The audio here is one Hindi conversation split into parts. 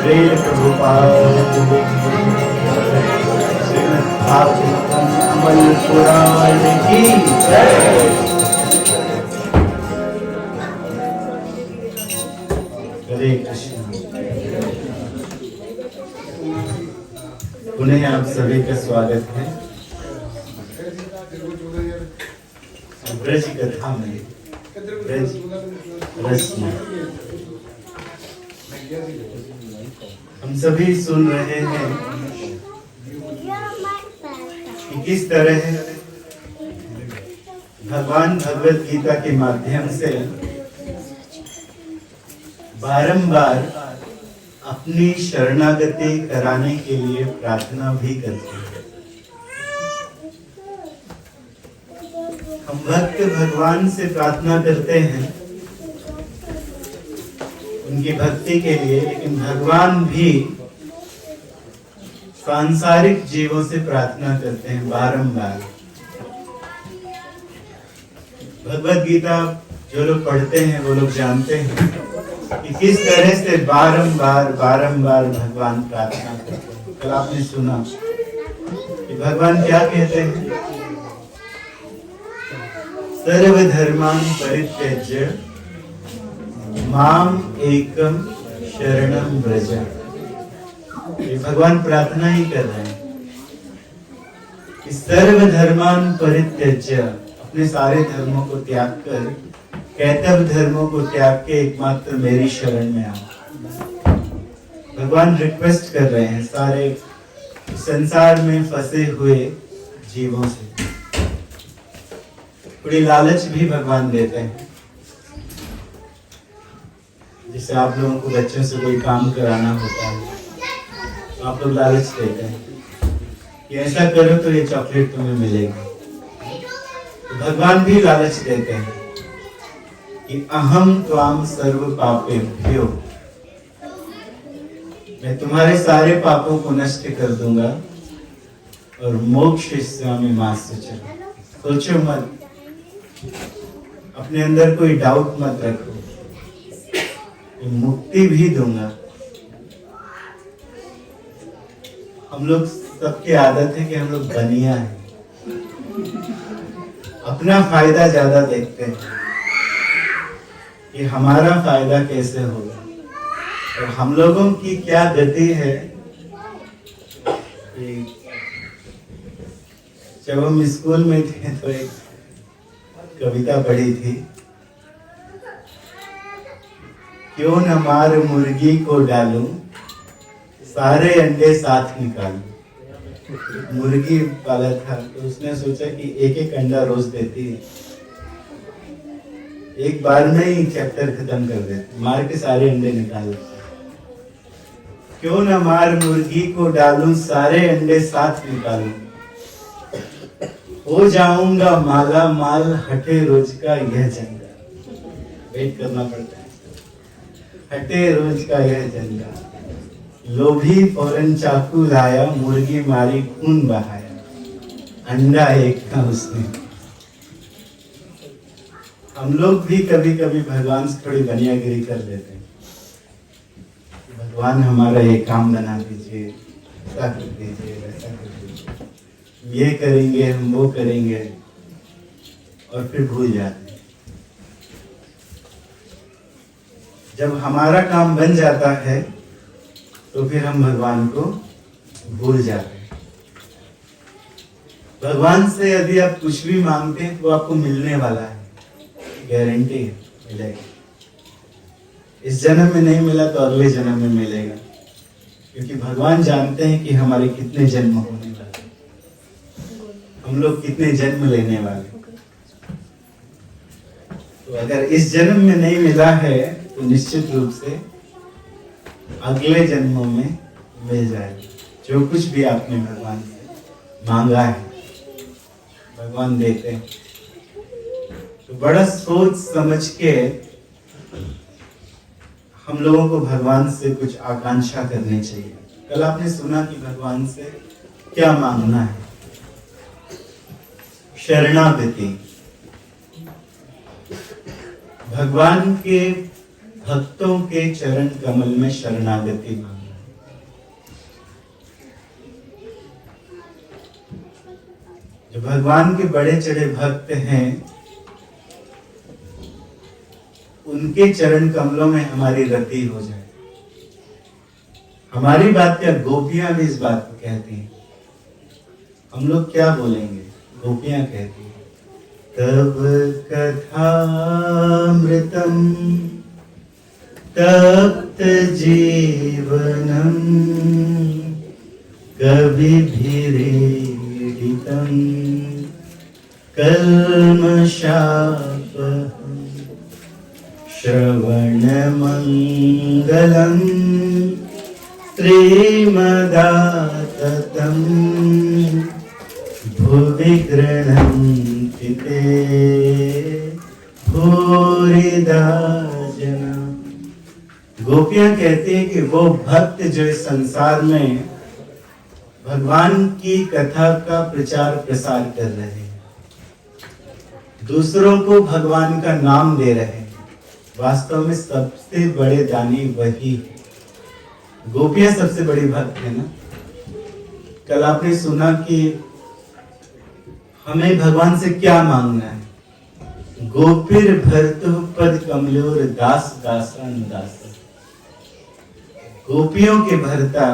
श्रील प्रभुपाद श्रीमद् भागवतम अमल पुराण की जय। हरे कृष्ण। पुनः आप सभी का स्वागत है ब्रज कथा में, ब्रज रस में। हम सभी सुन रहे हैं कि किस तरह भगवान भगवत गीता के माध्यम से बारंबार अपनी शरणागति कराने के लिए प्रार्थना भी करते हैं। हम भक्त भगवान से प्रार्थना करते हैं उनकी भक्ति के लिए, लेकिन भगवान भी सांसारिक जीवों से प्रार्थना करते हैं बारंबार। भगवत गीता जो लोग पढ़ते हैं वो लोग जानते हैं कि किस तरह से बारंबार भगवान प्रार्थना करते हैं। कल आपने सुना कि भगवान क्या कहते हैं, सर्वधर्मान् परित्यज्य माम एकम शरणं व्रज। ये भगवान प्रार्थना ही कर रहे हैं कि सर्वधर्मान् परित्यज्य, अपने सारे धर्मों को त्याग कर, कैतव धर्मों को त्याग के एकमात्र मेरी शरण में आओ। भगवान रिक्वेस्ट कर रहे हैं सारे संसार में फंसे हुए जीवों से। थोड़ी लालच भी भगवान देते हैं। जैसे आप लोगों को बच्चों से कोई काम कराना होता है तो आप लोग लालच देते हैं कि ऐसा करो तो ये चॉकलेट तुम्हें मिलेगी। तो भगवान भी लालच देते हैं कि अहम त्वाम सर्व पापेभ्यो, मैं तुम्हारे सारे पापों को नष्ट कर दूंगा और मोक्षयिष्यामि मा शुचः। सोचो मत, अपने अंदर कोई डाउट मत रखो, मुक्ति भी दूंगा। हम लोग सबकी आदत है कि हम लोग बनिया हैं, अपना फायदा ज्यादा देखते हैं कि हमारा फायदा कैसे होगा। और हम लोगों की क्या गति है कि जब हम स्कूल में थे तो एक कविता पढ़ी थी, क्यों न मार मुर्गी को डालूं, सारे अंडे साथ निकालूं। मुर्गी पाला था तो उसने सोचा कि एक एक अंडा रोज देती है, एक बार में ही चैप्टर खत्म कर देते, मार के सारे अंडे निकाल लेते। क्यों न मार मुर्गी को डालूं, सारे अंडे साथ निकालूं, हो जाऊंगा माला माल, हटे रोज का यह जंगा। वेट करना पड़ता है। हटे रोज का यह जंगा, लोभी फौरन चाकू लाया, मुर्गी मारी खून बहाया, अंडा एक था उसने। हम लोग भी कभी कभी भगवान से थोड़ी बनियागिरी कर लेते हैं। भगवान हमारा ये काम बना दीजिए, ऐसा कर दीजिए, वैसा कर दीजिए, ये करेंगे हम, वो करेंगे, और फिर भूल जाते हैं। जब हमारा काम बन जाता है तो फिर हम भगवान को भूल जाते हैं। भगवान से यदि आप कुछ भी मांगते हैं तो आपको मिलने वाला है, गारंटी है मिलेगा। इस जन्म में नहीं मिला तो अगले जन्म में मिलेगा, क्योंकि भगवान जानते हैं कि हमारे कितने जन्म होने वाले, हम लोग कितने जन्म लेने वाले। तो अगर इस जन्म में नहीं मिला है तो निश्चित रूप से अगले जन्मों में मिल जाएगा। जो कुछ भी आपने भगवान से मांगा है भगवान देते हैं। तो बड़ा सोच समझ के हम लोगों को भगवान से कुछ आकांक्षा करनी चाहिए। कल आपने सुना कि भगवान से क्या मांगना है, शरणागति। भगवान के भक्तों के चरण कमल में शरणागति मांगना। जो भगवान के बड़े चढ़े भक्त हैं, उनके चरण कमलों में हमारी रति हो जाए। हमारी बात क्या, गोपियां भी इस बात को कहती हैं। हम लोग क्या बोलेंगे, गोपियां कहती हैं, तब कथामृतम तप्त जीवनम कविभिरीडितम कल्मषापहम् श्रवणमङ्गलम् श्रीमदाततं भुवि गृह्णन्ति ते भूरिदा जना। गोपियां कहती हैं कि वो भक्त जो इस संसार में भगवान की कथा का प्रचार प्रसार कर रहे हैं, दूसरों को भगवान का नाम दे रहे हैं, वास्तव में सबसे बड़े दानी वही है। गोपियां सबसे बड़ी भक्त है ना। कल आपने सुना कि हमें भगवान से क्या मांगना है, गोपीर भर्तु पद कमलोर दास दासानुदास। गोपियों के भरता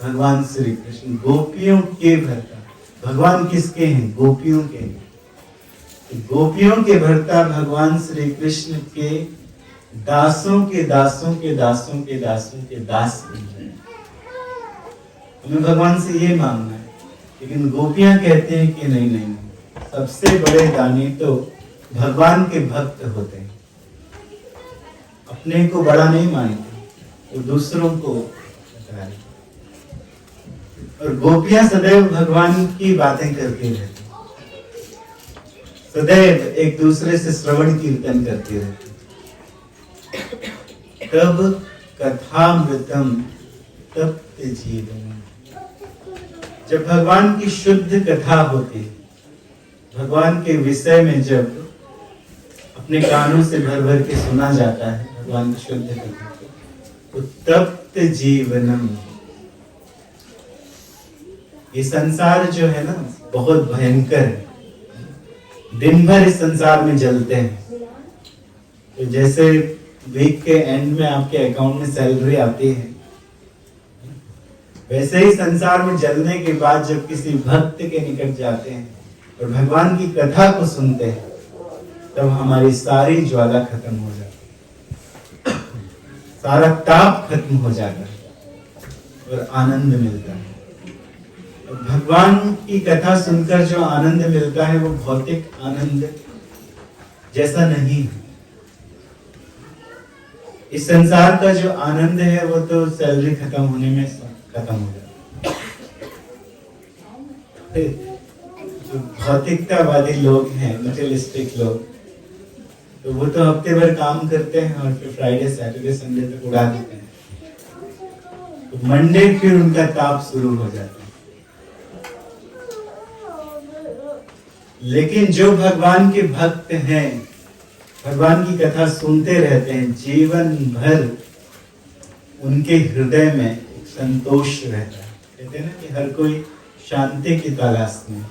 भगवान श्री कृष्ण, गोपियों के भरता। भगवान किसके हैं, गोपियों के हैं। गोपियों के भरता भगवान श्री कृष्ण के दासों के दासों के दासों के दासों के दास बन जाए। हमें भगवान से ये मांगना है, लेकिन गोपियां कहते हैं कि नहीं नहीं, सबसे बड़े दानी तो भगवान के भक्त होते हैं। अपने को बड़ा नहीं मानते, वो दूसरों को बताए। और गोपियां सदैव भगवान की बातें करती रहती, सदैव एक दूसरे से श्रवण कीर्तन करती रहती। तब कथामृतम तप्त जीवनम। जब भगवान की शुद्ध कथा होती, भगवान के विषय में जब अपने कानों से भर भर के सुना जाता है भगवान की शुद्ध कथा, तो तप्त जीवनम। ये संसार जो है ना बहुत भयंकर है, दिन भर इस संसार में जलते हैं। तो जैसे वीक के एंड में आपके अकाउंट में सैलरी आती है, वैसे ही संसार में जलने के बाद जब किसी भक्त के निकट जाते हैं और भगवान की कथा को सुनते हैं, तब हमारी सारी ज्वाला खत्म हो जाती है, सारा ताप खत्म हो जाता है और आनंद मिलता है। भगवान की कथा सुनकर जो आनंद मिलता है वो भौतिक आनंद जैसा नहीं है। इस संसार का जो आनंद है वो तो सैलरी खत्म होने में खत्म हो जाता है। जो भौतिकतावादी लोग हैं, मटेरियलिस्टिक लोग, तो वो तो हफ्ते भर काम करते हैं और फिर फ्राइडे सैटरडे संडे तक उड़ा देते हैं। तो मंडे फिर उनका ताप शुरू हो जाता है। लेकिन जो भगवान के भक्त हैं, भगवान की कथा सुनते रहते हैं, जीवन भर उनके हृदय में एक संतोष रहता है। कहते हैं ना कि हर कोई शांति की तलाश में।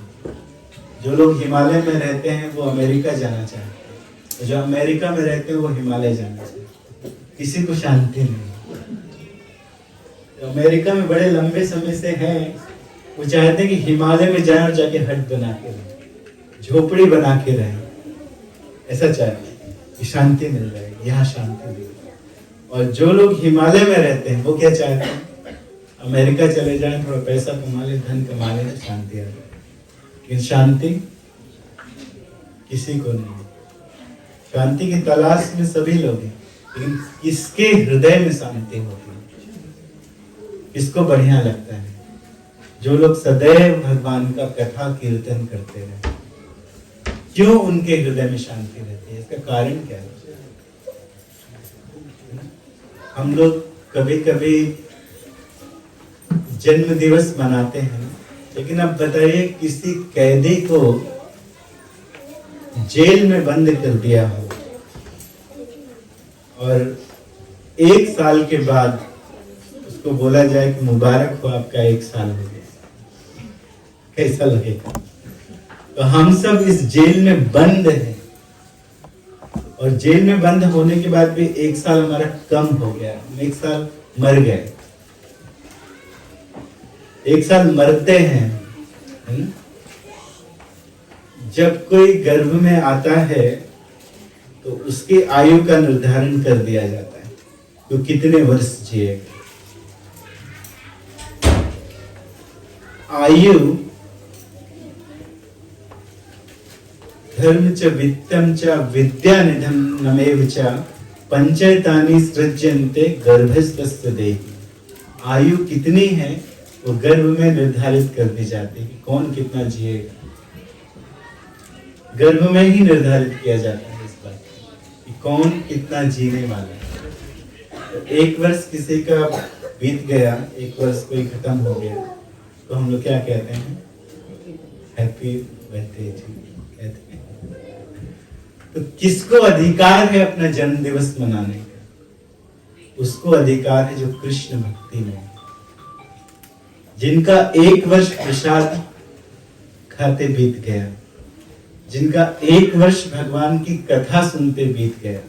जो लोग हिमालय में रहते हैं वो अमेरिका जाना चाहते हैं, जो अमेरिका में रहते हैं वो हिमालय जाना चाहते हैं। किसी को शांति नहीं। तो अमेरिका में बड़े लंबे समय से हैं, वो चाहते हैं कि हिमालय में जाए और जाके हट बना के रहे, झोपड़ी बना के रहे। ऐसा चाहते हैं कि शांति मिल जाएगी, यहाँ शांति मिल। और जो लोग हिमालय में रहते हैं वो क्या चाहते हैं, अमेरिका चले जाएं, थोड़ा पैसा कमा ले, धन कमा ले, तो शांति आ जाए। लेकिन शांति किसी को नहीं। शांति की तलाश में सभी लोग हैं, लेकिन किसके हृदय में शांति होती है, किसको बढ़िया लगता है? जो लोग सदैव भगवान का कथा कीर्तन करते रहे। क्यों उनके हृदय में शांति रहती है? इसका कारण क्या है? हम लोग कभी कभी जन्म दिवस मनाते हैं, लेकिन अब बताइए किसी कैदी को जेल में बंद कर दिया हो और 1 साल के बाद उसको बोला जाए कि मुबारक हो, आपका 1 साल हो गया, कैसा लगेगा? तो हम सब इस जेल में बंद हैं, और जेल में बंद होने के बाद भी 1 साल हमारा कम हो गया, हम 1 साल मर गए, 1 साल मरते हैं, है ना? जब कोई गर्भ में आता है तो उसकी आयु का निर्धारण कर दिया जाता है, तो कितने वर्ष जिएगा। आयु धर्म च वित्तम च विद्या निधनमेव च पंचैतानि सृज्यन्ते गर्भस्थस्य देहि। आयु कितनी है वो गर्भ में निर्धारित कर दी जाती है कि कौन कितना जिएगा, गर्भ में ही निर्धारित किया जाता है इस बात कि कौन कितना जीने वाला है। तो 1 वर्ष किसी का बीत गया, 1 वर्ष कोई खत्म हो गया, तो हम लोग क्या कहते हैं? हैप्पी बर्थडे कहते हैं। तो किसको अधिकार है अपना जन्म दिवस मनाने का? उसको अधिकार है जो कृष्ण भक्ति में, जिनका 1 वर्ष प्रसाद खाते बीत गया, जिनका 1 वर्ष भगवान की कथा सुनते बीत गया,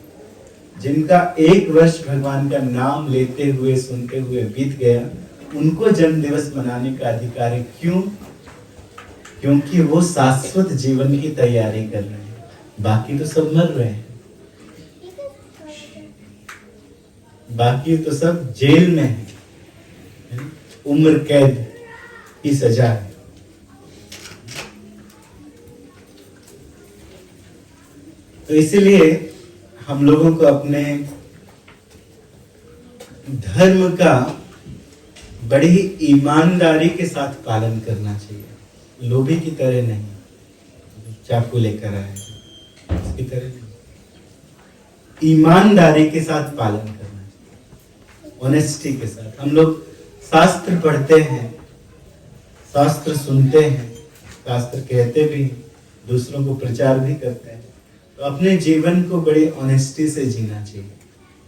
जिनका 1 वर्ष भगवान का नाम लेते हुए सुनते हुए बीत गया, उनको जन्म दिवस मनाने का अधिकार है। क्यों? क्योंकि वो शाश्वत जीवन की तैयारी कर रहे हैं, बाकी तो सब मर रहे हैं, बाकी तो सब जेल में है, उम्र कैद की सजा है। तो इसीलिए हम लोगों को अपने धर्म का बड़ी ही ईमानदारी के साथ पालन करना चाहिए, लोभी की तरह नहीं, चाकू लेकर आए उसकी तरह नहीं, ईमानदारी के साथ पालन करना चाहिए, ऑनेस्टी के साथ। हम लोग शास्त्र पढ़ते हैं, शास्त्र सुनते हैं, शास्त्र कहते भी हैं, दूसरों को प्रचार भी करते हैं, तो अपने जीवन को बड़ी ऑनेस्टी से जीना चाहिए,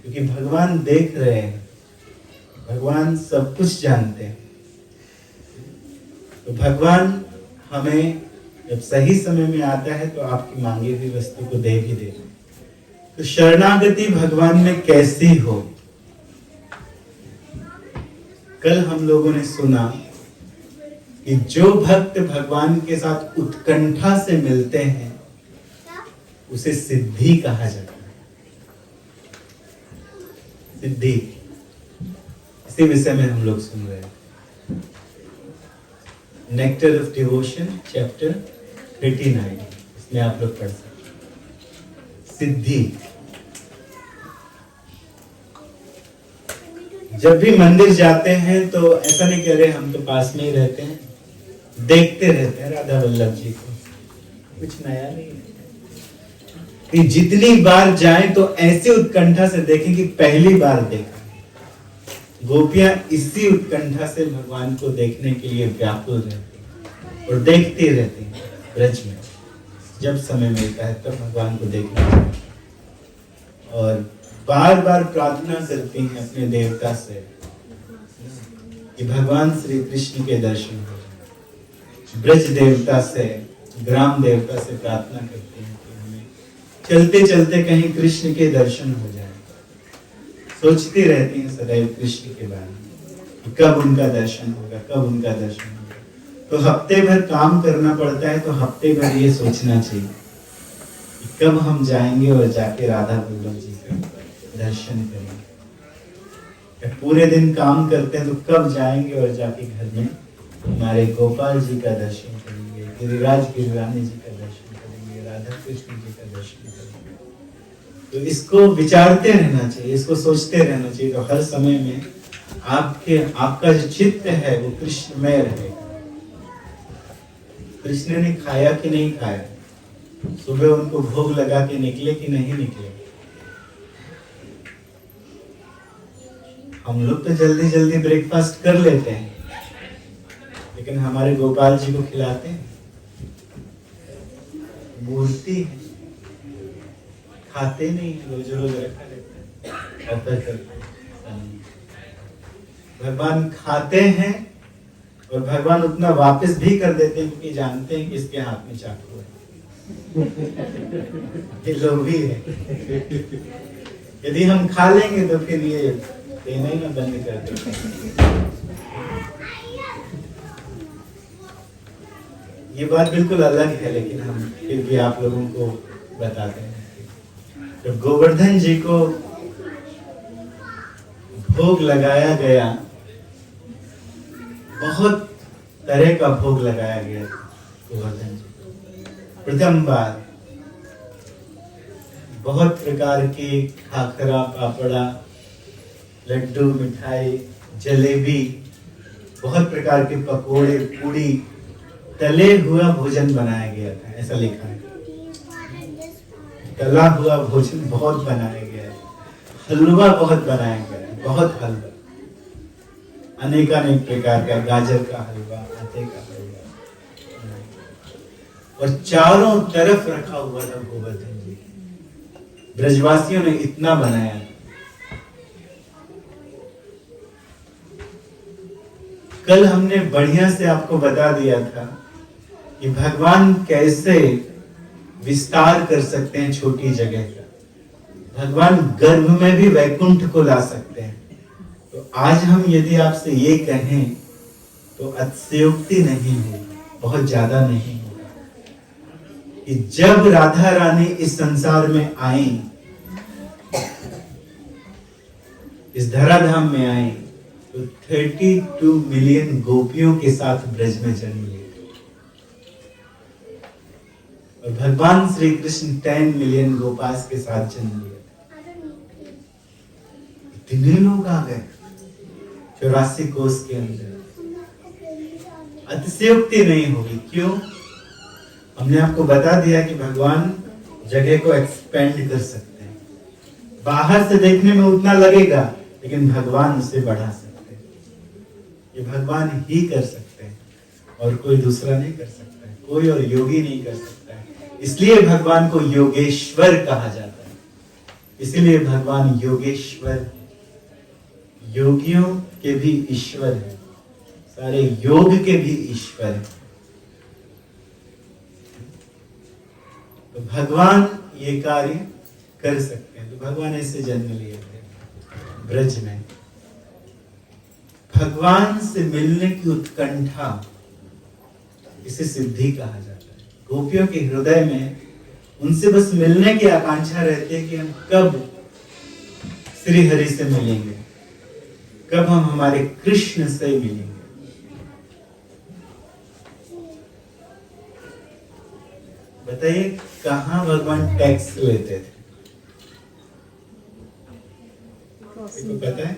क्योंकि भगवान देख रहे हैं, भगवान सब कुछ जानते हैं। तो भगवान हमें जब सही समय में आता है तो आपकी मांगी हुई वस्तु को दे भी देगा। तो शरणागति भगवान में कैसी हो? कल हम लोगों ने सुना कि जो भक्त भगवान के साथ उत्कंठा से मिलते हैं उसे सिद्धि कहा जाता है। सिद्धि, इसी विषय में हम लोग सुन रहे हैं। नेक्टर ऑफ डिवोशन चैप्टर 39, इसमें आप लोग पढ़ सकते। सिद्धि, जब भी मंदिर जाते हैं तो ऐसा नहीं कह रहे हम तो पास में ही रहते हैं, देखते रहते हैं राधा वल्लभ जी को, कुछ नया नहीं है कि जितनी बार जाएं तो ऐसी उत्कंठा से देखें कि पहली बार देखा। गोपियां इसी उत्कंठा से भगवान को देखने के लिए व्याकुल रहती और देखती रहती हैं ब्रज में। जब समय मिलता है तब भगवान को देखना चाहिए और बार बार प्रार्थना करती हैं अपने देवता से कि भगवान श्री कृष्ण के दर्शन हो जाए। ब्रज देवता से, ग्राम देवता से प्रार्थना करती हैं कि हमें चलते चलते कहीं कृष्ण के दर्शन हो जाए। सोचती रहती हैं सदैव कृष्ण के बारे में, कब उनका दर्शन होगा, कब उनका दर्शन होगा। तो हफ्ते भर काम करना पड़ता है, तो हफ्ते भर ये सोचना चाहिए कि कब हम जाएंगे और जाके राधा वल्लभ जी का दर्शन करेंगे। पूरे दिन काम करते हैं तो कब जाएंगे और जाके घर में हमारे गोपाल जी का दर्शन करेंगे, गिरिराज गिरिरानी जी का दर्शन करेंगे, राधा कृष्ण जी का दर्शन करेंगे। तो इसको विचारते रहना चाहिए, इसको सोचते रहना चाहिए। तो हर समय में आपका जो चित्त है वो कृष्णमय रहेगा। कृष्ण ने खाया कि नहीं खाया, सुबह उनको भोग लगा के निकले कि नहीं निकले। हम लोग तो जल्दी जल्दी ब्रेकफास्ट कर लेते हैं, लेकिन हमारे गोपाल जी को खिलाते हैं। मूर्ति है, खाते नहीं, रोज रोज रखा रहता है, ऑफर करते हैं। भगवान खाते हैं और भगवान उतना वापस भी कर देते हैं क्योंकि जानते हैं कि इसके हाथ में चाकू है। ये लोभी है। यदि हम खा लेंगे तो फिर ये देना ही ना बंद कर देते। ये बात बिल्कुल अलग है, लेकिन हम फिर भी आप लोगों को बताते हैं। जब गोवर्धन जी को भोग लगाया गया, बहुत तरह का भोग लगाया गया गोवर्धन जी। प्रथम बार बहुत प्रकार की खाखरा, पापड़ा, लड्डू, मिठाई, जलेबी, बहुत प्रकार के पकोड़े, पूड़ी, तले हुआ भोजन बनाया गया था, ऐसा लिखा है। तला हुआ भोजन बहुत बनाया गया है, हलवा बहुत बनाया गया है, बहुत हलवा, अनेकानेक प्रकार का, गाजर का हलवा, आटे का हलवा, और चारों तरफ रखा हुआ था गोवर्धन जी। ब्रजवासियों ने इतना बनाया। कल हमने बढ़िया से आपको बता दिया था कि भगवान कैसे विस्तार कर सकते हैं छोटी जगह का। भगवान गर्भ में भी वैकुंठ को ला सकते हैं। तो आज हम यदि आपसे ये कहें तो अतिशयोक्ति नहीं होगी, बहुत ज्यादा नहीं होगा, कि जब राधा रानी इस संसार में आई, इस धराधाम में आई, तो 32 मिलियन गोपियों के साथ ब्रज में जन्म लिया। और भगवान श्री कृष्ण 10 मिलियन गोपास के साथ जन्म लिया। इतने लोग आ गए 84 कोस के अंदर। अतिशयोक्ति नहीं होगी। क्यों? हमने आपको बता दिया कि भगवान जगह को एक्सपेंड कर सकते हैं। बाहर से देखने में उतना लगेगा, लेकिन भगवान उसे बढ़ा सकते हैं। ये भगवान ही कर सकते हैं और कोई दूसरा नहीं कर सकता है, कोई और योगी नहीं कर सकता है। इसलिए भगवान को योगेश्वर कहा जाता है। इसलिए भगवान योगेश्वर, योगियों के भी ईश्वर है, सारे योग के भी ईश्वर है। तो भगवान ये कार्य कर सकते हैं। तो भगवान ऐसे जन्म लिए थे ब्रज में। भगवान से मिलने की उत्कंठा, इसे सिद्धि कहा जाता है। गोपियों के हृदय में उनसे बस मिलने की आकांक्षा रहती है कि हम कब श्री हरि से मिलेंगे, कब हम हमारे कृष्ण से मिलेंगे। बताइए कहां भगवान टैक्स लेते थे? तो पता है?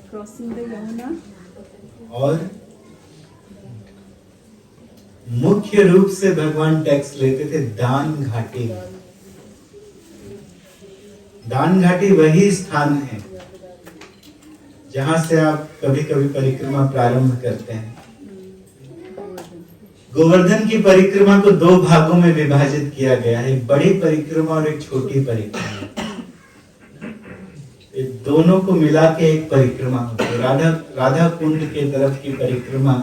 Crossing the Yamuna. और मुख्य रूप से भगवान टैक्स लेते थे दान घाटी में। दान घाटी वही स्थान है जहां से आप कभी कभी परिक्रमा प्रारंभ करते हैं। गोवर्धन की परिक्रमा को 2 भागों में विभाजित किया गया है, एक बड़ी परिक्रमा और एक छोटी परिक्रमा। ये दोनों को मिला के एक परिक्रमा होती है। राधा कुंड के तरफ की परिक्रमा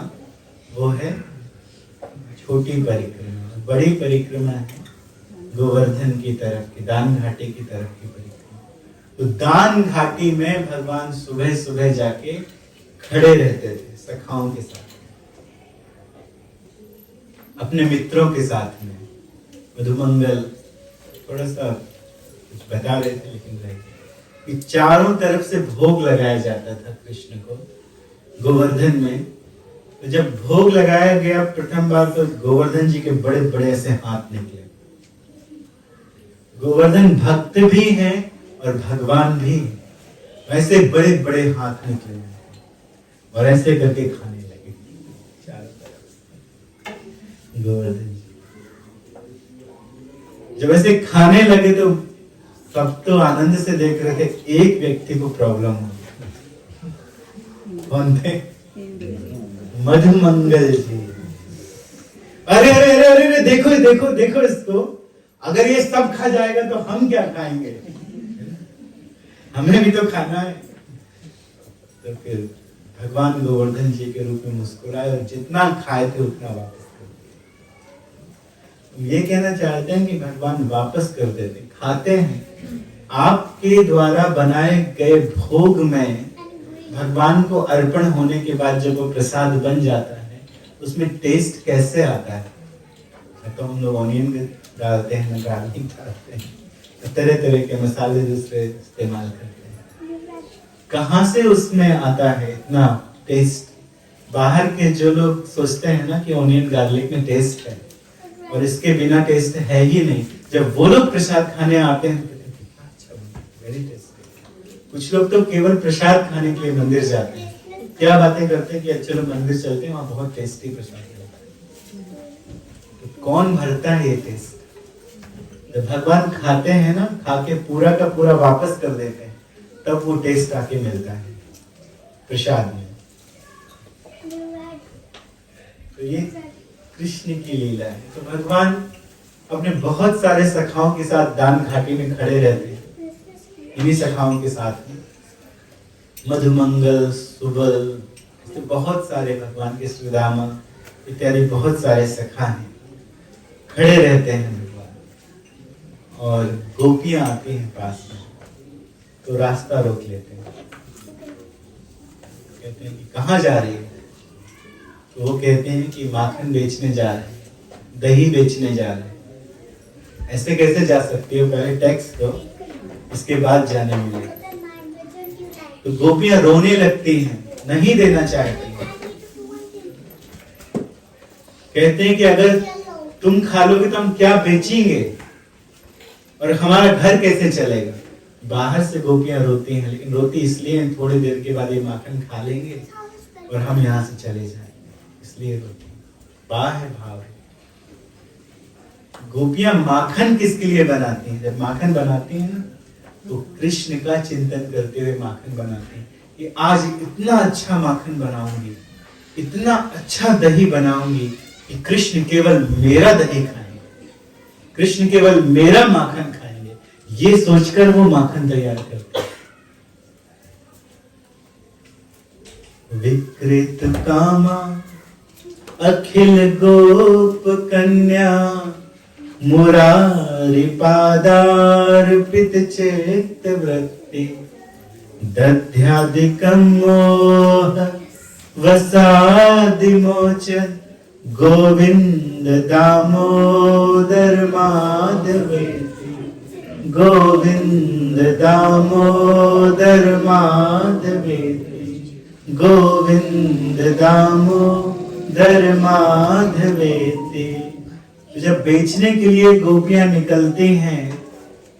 वो है छोटी परिक्रमा। बड़ी परिक्रमा है गोवर्धन की तरफ की, दान घाटी की तरफ की परिक्रमा। तो दान घाटी में भगवान सुबह सुबह जाके खड़े रहते थे सखाओं के साथ, अपने मित्रों के साथ में। मधुमंगल थोड़ा सा कुछ बता रहे थे, लेकिन रह गया कि चारों तरफ से भोग लगाया जाता था कृष्ण को गोवर्धन में। तो जब भोग लगाया गया प्रथम बार, तो गोवर्धन जी के बड़े बड़े ऐसे हाथ निकले। गोवर्धन भक्त भी हैं और भगवान भी हैं। वैसे बड़े बड़े हाथ निकले और ऐसे करके खाने लगे चारों तरफ से गोवर्धन जी। जब ऐसे खाने लगे तो सब तो आनंद से देख रहे थे। एक व्यक्ति को प्रॉब्लम हो गई। कौन थे? मधुमंगल जी। अरे अरे अरे अरे देखो देखो देखो इसको, अगर ये सब खा जाएगा तो हम क्या खाएंगे? हमें भी तो खाना है। तो फिर भगवान गोवर्धन जी के रूप में मुस्कुराए और जितना खाए थे उतना वापस कर दिया। ये कहना चाहते हैं कि भगवान वापस कर देते, खाते हैं। आपके द्वारा बनाए गए भोग में भगवान को अर्पण होने के बाद जब वो प्रसाद बन जाता है, उसमें टेस्ट कैसे आता है? तो हम लोग ऑनियन डालते हैं, ना गार्लिक डालते हैं, तरह तरह के मसाले दूसरे इस्तेमाल करते हैं। कहाँ से उसमें आता है इतना टेस्ट? बाहर के जो लोग सोचते हैं ना कि ऑनियन गार्लिक में टेस्ट है और इसके बिना टेस्ट है ही नहीं, जब वो लोग प्रसाद खाने आते हैं तो कहते हैं कितना अच्छा, वेरी टेस्टी। कुछ लोग तो केवल प्रसाद खाने के लिए मंदिर जाते हैं, क्या बातें करते हैं कि चलो मंदिर चलते हैं, वहाँ बहुत टेस्टी प्रसाद मिलता है। तो कौन भरता है ये टेस्ट? जब भगवान खाते हैं ना, खा के पूरा का पूरा वापस कर देते हैं, तब वो टेस्ट आके मिलता है प्रसाद में। तो ये कृष्ण की लीला है। तो भगवान अपने बहुत सारे सखाओं के साथ दान घाटी में खड़े रहते हैं। इन्हीं सखाओं के साथ में मधुमंगल, सुबल, ऐसे बहुत सारे भगवान के सुदामा इत्यादि बहुत सारे सखा हैं, खड़े रहते हैं भगवान। और गोपियां आती हैं पास में, तो रास्ता रोक लेते हैं, कहते हैं कि कहाँ जा रही है? तो वो कहते हैं कि माखन बेचने जा रहे हैं, दही बेचने जा रहे हैं। ऐसे कैसे जा सकती हो? पहले टैक्स दो, इसके बाद जाने मिलेगा। तो गोपियां रोने लगती हैं, नहीं देना चाहती हैं। कहते हैं कि अगर तुम खा लोगे तो हम क्या बेचेंगे और हमारा घर कैसे चलेगा? बाहर से गोपियां रोती हैं, लेकिन रोती इसलिए थोड़ी देर के बाद ये माखन खा लेंगे और हम यहाँ से चले जाएंगे, इसलिए रोती हैं। बाह्य भाव है। गोपियां माखन किसके लिए बनाती हैं? जब माखन बनाती हैं ना, तो कृष्ण का चिंतन करते हुए माखन बनाती हैं कि आज इतना अच्छा माखन बनाऊंगी, इतना अच्छा दही बनाऊंगी कि कृष्ण केवल मेरा दही खाएंगे, कृष्ण केवल मेरा माखन खाएंगे। ये सोचकर वो माखन तैयार करते हैं। विकृत कामा अखिल गोप कन्या मुरारी पादार्पित चित्त वृत्ति दध्यादिकं मोह वसादि मोचन गोविंद दामोदर माधवेति गोविंद दामोदर माधवेति गोविंद दामोदर माधवेति। तो जब बेचने के लिए गोपियां निकलती हैं,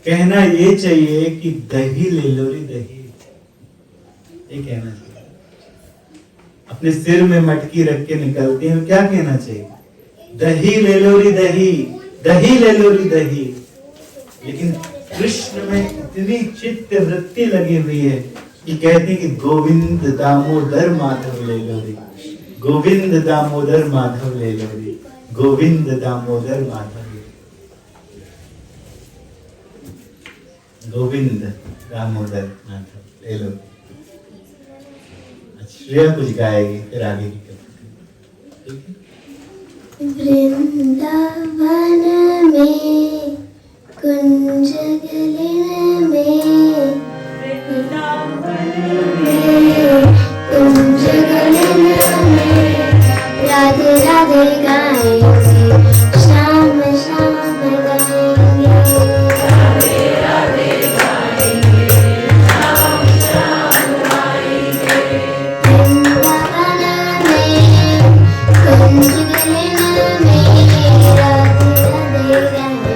कहना ये चाहिए कि दही ले लो रे दही, ये कहना चाहिए। अपने सिर में मटकी रख के निकलती हैं, क्या कहना चाहिए? दही ले लो रे दही, दही ले लो रे दही। लेकिन कृष्ण में इतनी चित्त वृत्ति लगी हुई है कि कहते हैं कि गोविंद दामोदर माधव ले लो रे, गोविंद दामोदर माधव ले लो रे, गोविंद दामोदर माधव, गोविंद दामोदर माधव ले लो। श्रेया कुछ गाएगी, फिर आगे की कथा। वृंदावन में कुंज गलिन में कुंज गलिन में राधे राधे गाएंगे, शाम शाम गाएंगे, राधे राधे गाएंगे, शाम शाम गाएंगे। वृंदावन में कुंज गलिन में राधे राधे गाएंगे,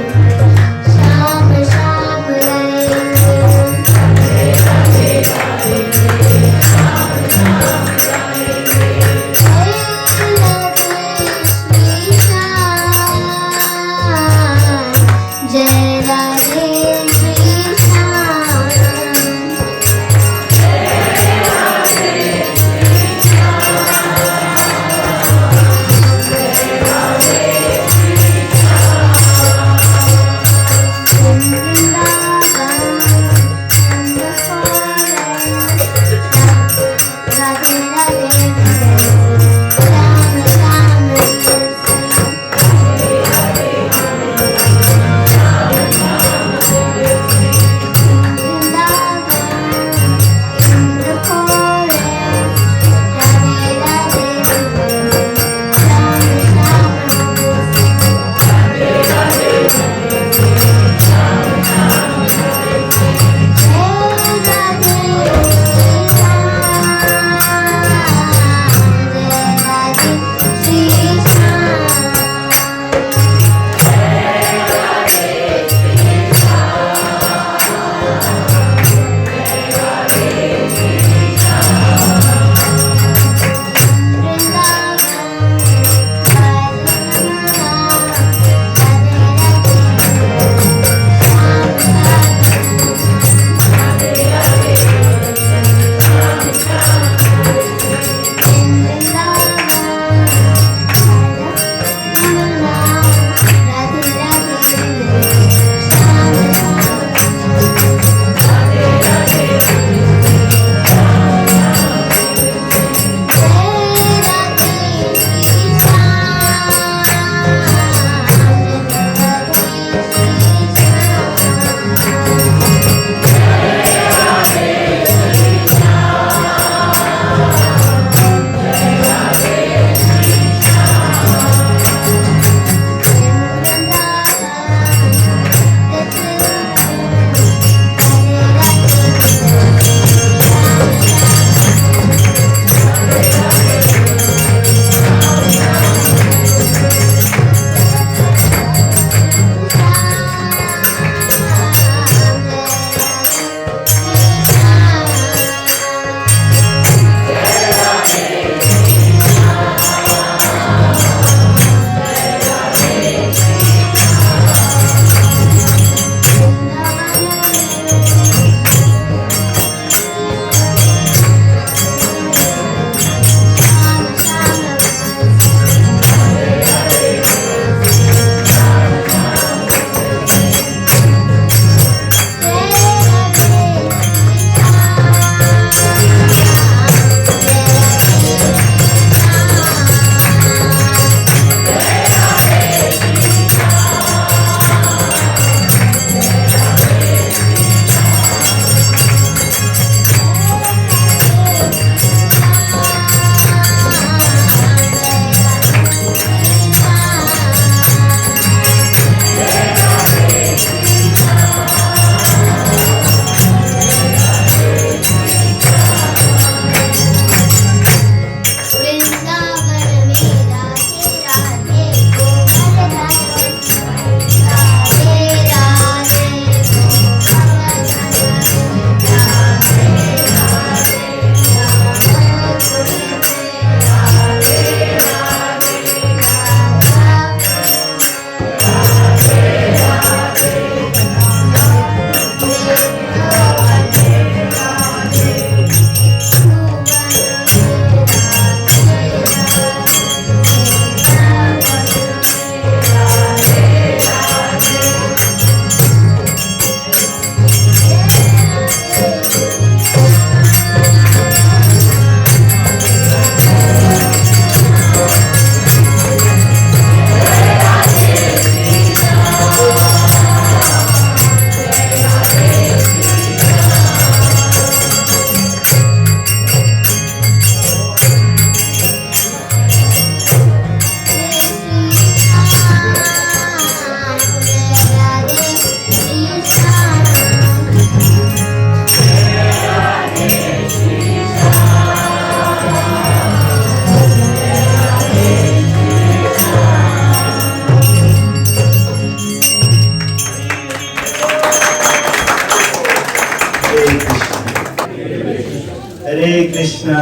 हरे कृष्णा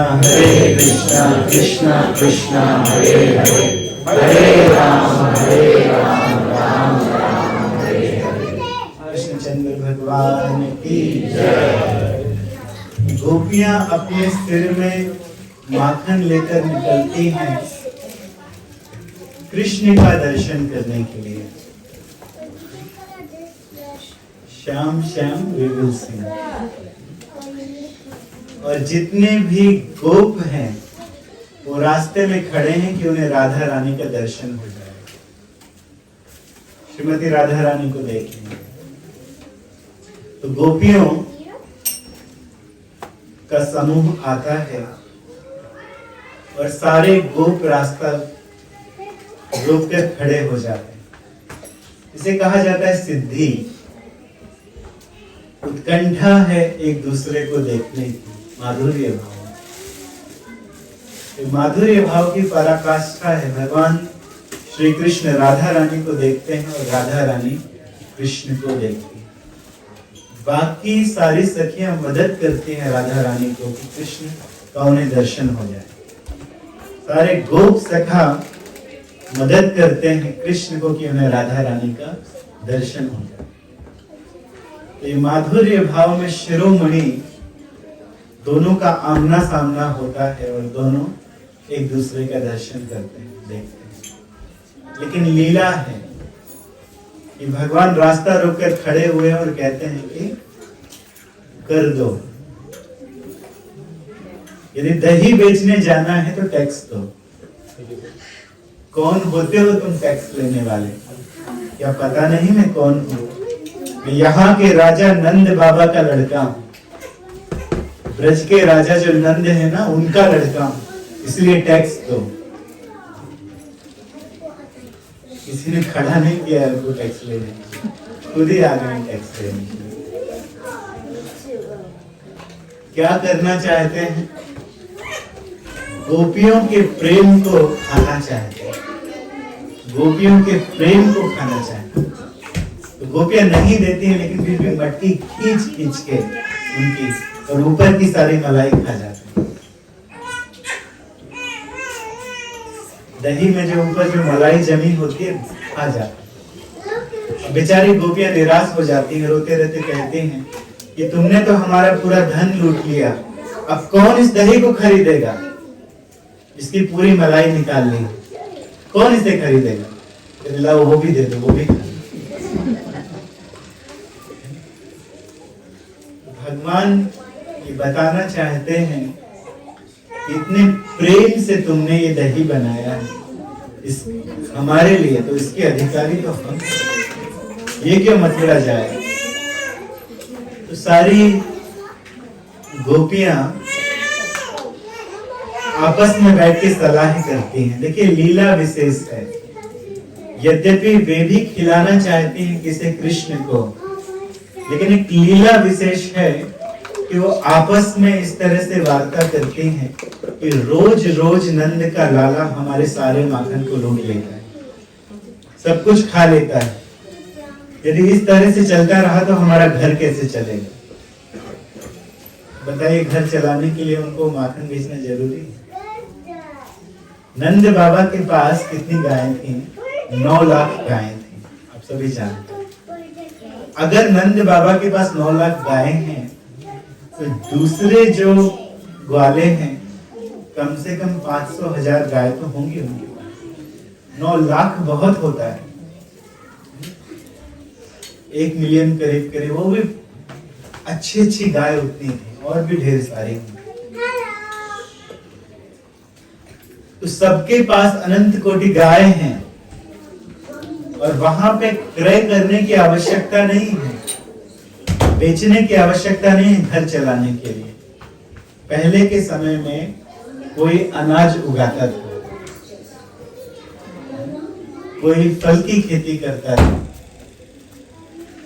कृष्णा कृष्णा हरे हरे, हरे राम राम राम हरे हरे। कृष्णचंद्र भगवान की जय। गोपियां अपने सिर में माखन लेकर निकलती हैं कृष्ण का दर्शन करने के लिए। Shyam Shyam we will sing. और जितने भी गोप हैं वो रास्ते में खड़े हैं कि उन्हें राधा रानी का दर्शन हो जाए, श्रीमती राधा रानी को देखें। तो गोपियों का समूह आता है और सारे गोप रास्ता रोककर खड़े हो जाते हैं। इसे कहा जाता है सिद्धि। उत्कंठा है एक दूसरे को देखने की, माधुर्य भाव। माधुर्य भाव की पराकाष्ठा है। भगवान श्री कृष्ण राधा रानी को देखते हैं और राधा रानी कृष्ण को देखती है। बाकी सारी सखियां मदद करती हैं राधा रानी को कि कृष्ण का उन्हें दर्शन हो जाए। सारे गोप सखा मदद करते हैं कृष्ण को कि उन्हें राधा रानी का दर्शन हो जाए। तो ये माधुर्य भाव में शिरोमणि दोनों का आमना सामना होता है और दोनों एक दूसरे का दर्शन करते हैं, देखते हैं। लेकिन लीला है कि भगवान रास्ता रोककर खड़े हुए और कहते हैं कि कर दो। यदि दही बेचने जाना है तो टैक्स दो। कौन होते हो तुम टैक्स लेने वाले? क्या पता नहीं मैं कौन हूं? मैं यहाँ के राजा नंद बाबा का लड़का हूं। ब्रज के राजा जो नंद है ना, उनका लड़का हूं, इसलिए टैक्स दो। किसी ने खड़ा नहीं किया उनको टैक्स लेने, खुद ही आ गए टैक्स लेने। क्या करना चाहते हैं? गोपियों के प्रेम को खाना चाहते हैं। गोपियों के प्रेम को खाना चाहते हैं। तो गोपियां नहीं देती हैं, लेकिन फिर भी मटकी खींच खींच के उनकी और ऊपर की सारी मलाई खा जाते हैं। दही में जो ऊपर जो मलाई जमी होती है खा जाते हैं। बेचारी गोपियां निराश हो जाती हैं, रोते रहते कहती हैं कि तुमने तो हमारा पूरा धन लूट लिया, अब कौन इस दही को खरीदेगा? इसकी पूरी मलाई निकाल ली, कौन इसे खरीदेगा? लाओ वो भी दे दो, वो भी खा। भगवान ये बताना चाहते हैं इतने प्रेम से तुमने ये दही बनाया है इस हमारे लिए, तो इसके अधिकारी तो हम। ये क्यों मथुरा जाए? तो सारी गोपियां आपस में बैठ के सलाह करती हैं। देखिए लीला विशेष है। यद्यपि वे भी खिलाना चाहती हैं किसी कृष्ण को, लेकिन एक लीला विशेष है कि वो आपस में इस तरह से वार्ता करती हैं कि रोज रोज नंद का लाला हमारे सारे माखन को लूट लेता है, सब कुछ खा लेता है। यदि इस तरह से चलता रहा तो हमारा घर कैसे चलेगा? बताइए, घर चलाने के लिए उनको माखन बेचना जरूरी है। नंद बाबा के पास कितनी गायें थी? 9 लाख गायें थी, आप सभी जानते हैं। अगर नंद बाबा के पास 9 लाख गायें हैं तो दूसरे जो ग्वाले हैं कम से कम 500,000 गाय तो होंगी। 9 लाख बहुत होता है, 1 मिलियन करीब करीब। वो भी अच्छी अच्छी गाय उतनी थी और भी ढेर सारी थी। तो सबके पास अनंत कोटि गाय हैं और वहां पे क्रय करने की आवश्यकता नहीं है, बेचने की आवश्यकता नहीं है घर चलाने के लिए। पहले के समय में कोई अनाज उगाता था, कोई फल की खेती करता था,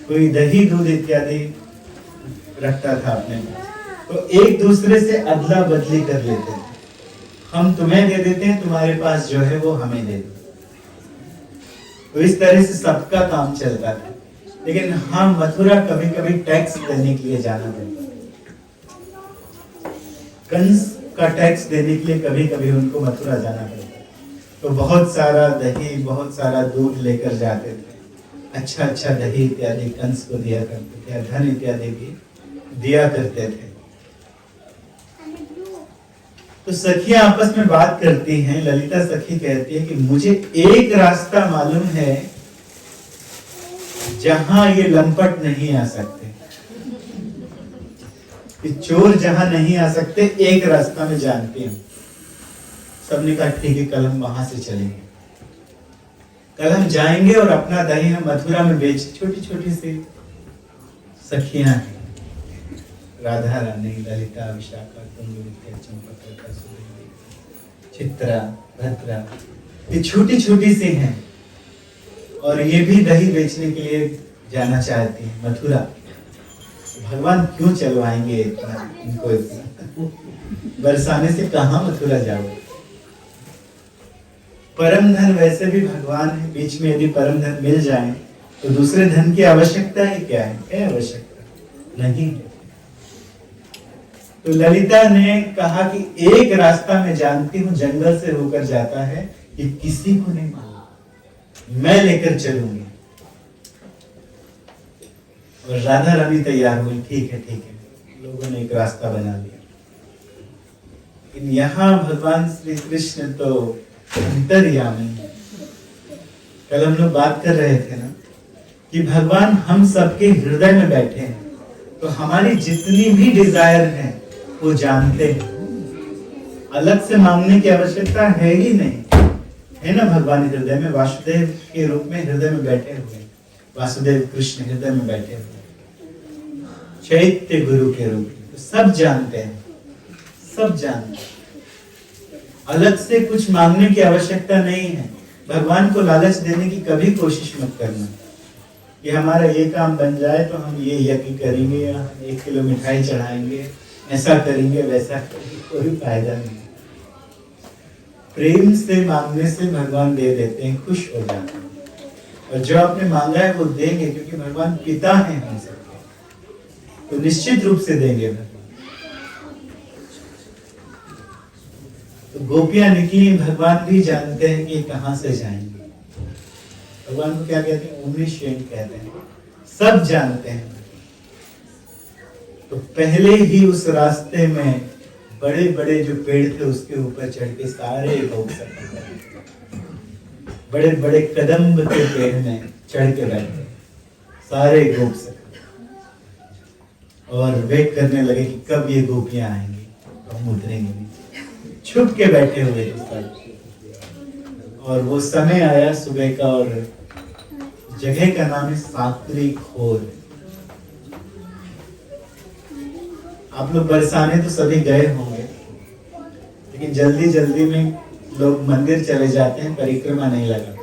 कोई दही दूध इत्यादि रखता था अपने पास, तो एक दूसरे से अदला बदली कर लेते थे। हम तुम्हें दे देते हैं, तुम्हारे पास जो है वो हमें दे दो। तो इस तरह से सबका काम चलता था। लेकिन हम मथुरा कभी कभी टैक्स देने के लिए जाना पड़ता, कंस का टैक्स देने के लिए कभी कभी उनको मथुरा जाना पड़ता, तो बहुत सारा दही, बहुत सारा दूध लेकर जाते थे। अच्छा अच्छा दही इत्यादि कंस को दिया करते थे, धन इत्यादि भी दिया करते थे। तो सखियां आपस में बात करती हैं। ललिता सखी कहती है कि मुझे एक रास्ता मालूम है जहां ये लंपट नहीं आ सकते, कि चोर जहां नहीं आ सकते, एक रास्ता में जानती हूं। सबने कहा ठीक है, कल हम वहां से चलेंगे, कल हम जाएंगे और अपना दही हम मथुरा में बेच। छोटी छोटी सी सखियां हैं, राधा रानी, ललिता, विशाखा, कुंदवित्या, चंपकलता, सुदेवी, चित्रा, भद्रा, ये छोटी छोटी सी हैं और ये भी दही बेचने के लिए जाना चाहती हैं मथुरा। भगवान क्यों चलवाएंगे इतना इनको, इतना बरसाने से कहां मथुरा जाओगे। परम धन वैसे भी भगवान है, बीच में यदि परम धन मिल जाए तो दूसरे धन की आवश्यकता ही क्या है, क्या आवश्यकता नहीं है। तो ललिता ने कहा कि एक रास्ता मैं जानती हूं, जंगल से होकर जाता है, कि किसी को नहीं मालूम, मैं लेकर चलूंगी। और राधा रानी तैयार हुई, ठीक है ठीक है, लोगों ने एक रास्ता बना लिया। लेकिन यहाँ भगवान श्री कृष्ण तो अंतर्यामी है। कल हम लोग बात कर रहे थे ना कि भगवान हम सबके हृदय में बैठे हैं, तो हमारी जितनी भी डिजायर है वो जानते हैं, अलग से मांगने की आवश्यकता है ही नहीं, है ना। भगवान हृदय में वासुदेव के रूप में हृदय में बैठे हुए, वासुदेव कृष्ण हृदय में बैठे हुए, चैत्य गुरु के रूप में, तो सब जानते हैं, सब जानते हैं। अलग से कुछ मांगने की आवश्यकता नहीं है। भगवान को लालच देने की कभी कोशिश मत करना कि हमारा ये काम बन जाए तो हम ये यज्ञ करेंगे, या 1 किलो मिठाई चढ़ाएंगे, ऐसा करेंगे वैसा करेंगे, कोई फायदा नहीं। प्रेम से मांगने से भगवान दे देते हैं, खुश हो जाते हैं, और जो आपने मांगा है वो देंगे, क्योंकि भगवान पिता हैं हम सबके, तो निश्चित रूप से देंगे भगवान। तो गोपियां निकली, भगवान भी जानते हैं कि कहां से जाएंगे। भगवान को क्या कहते हैं, ओमनिशिएंट कहते हैं, सब जानते हैं। तो पहले ही उस रास्ते में बड़े बड़े जो पेड़ थे उसके ऊपर चढ़ के सारे लोग सकते, बड़े बड़े कदम्ब के पेड़ में चढ़ के बैठे सारे गोप सकते, और वेट करने लगे कि कब ये गोपियां आएंगी, हम उतरेंगे नहीं, छुप के बैठे हुए थे। और वो समय आया सुबह का, और जगह का नाम है साकरी खोर। आप लोग बरसाने तो सभी गए होंगे, लेकिन जल्दी जल्दी में लोग मंदिर चले जाते हैं, परिक्रमा नहीं लगाते।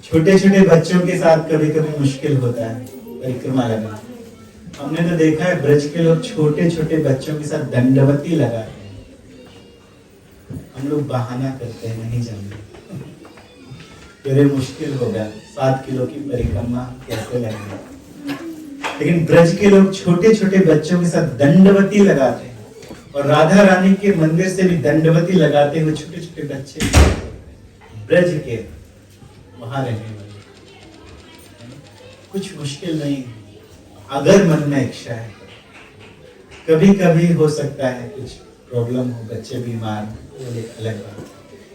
छोटे छोटे बच्चों के साथ कभी कभी मुश्किल होता है परिक्रमा लगाना। हमने तो देखा है ब्रज के लोग छोटे छोटे बच्चों के साथ दंडवती लगाते हैं। हम लोग बहाना करते हैं, नहीं जाने, तेरे मुश्किल होगा, 7 किलो की परिक्रमा कैसे लगेगा। लेकिन ब्रज के लोग छोटे छोटे बच्चों के साथ दंडवती लगाते हैं, और राधा रानी के मंदिर से भी दंडवती लगाते हुए छोटे छोटे बच्चे ब्रज के वहां रहने वाले। कुछ मुश्किल नहीं है अगर मन में इच्छा है। कभी कभी हो सकता है कुछ प्रॉब्लम हो, बच्चे बीमार हो, वो एक अलग बात।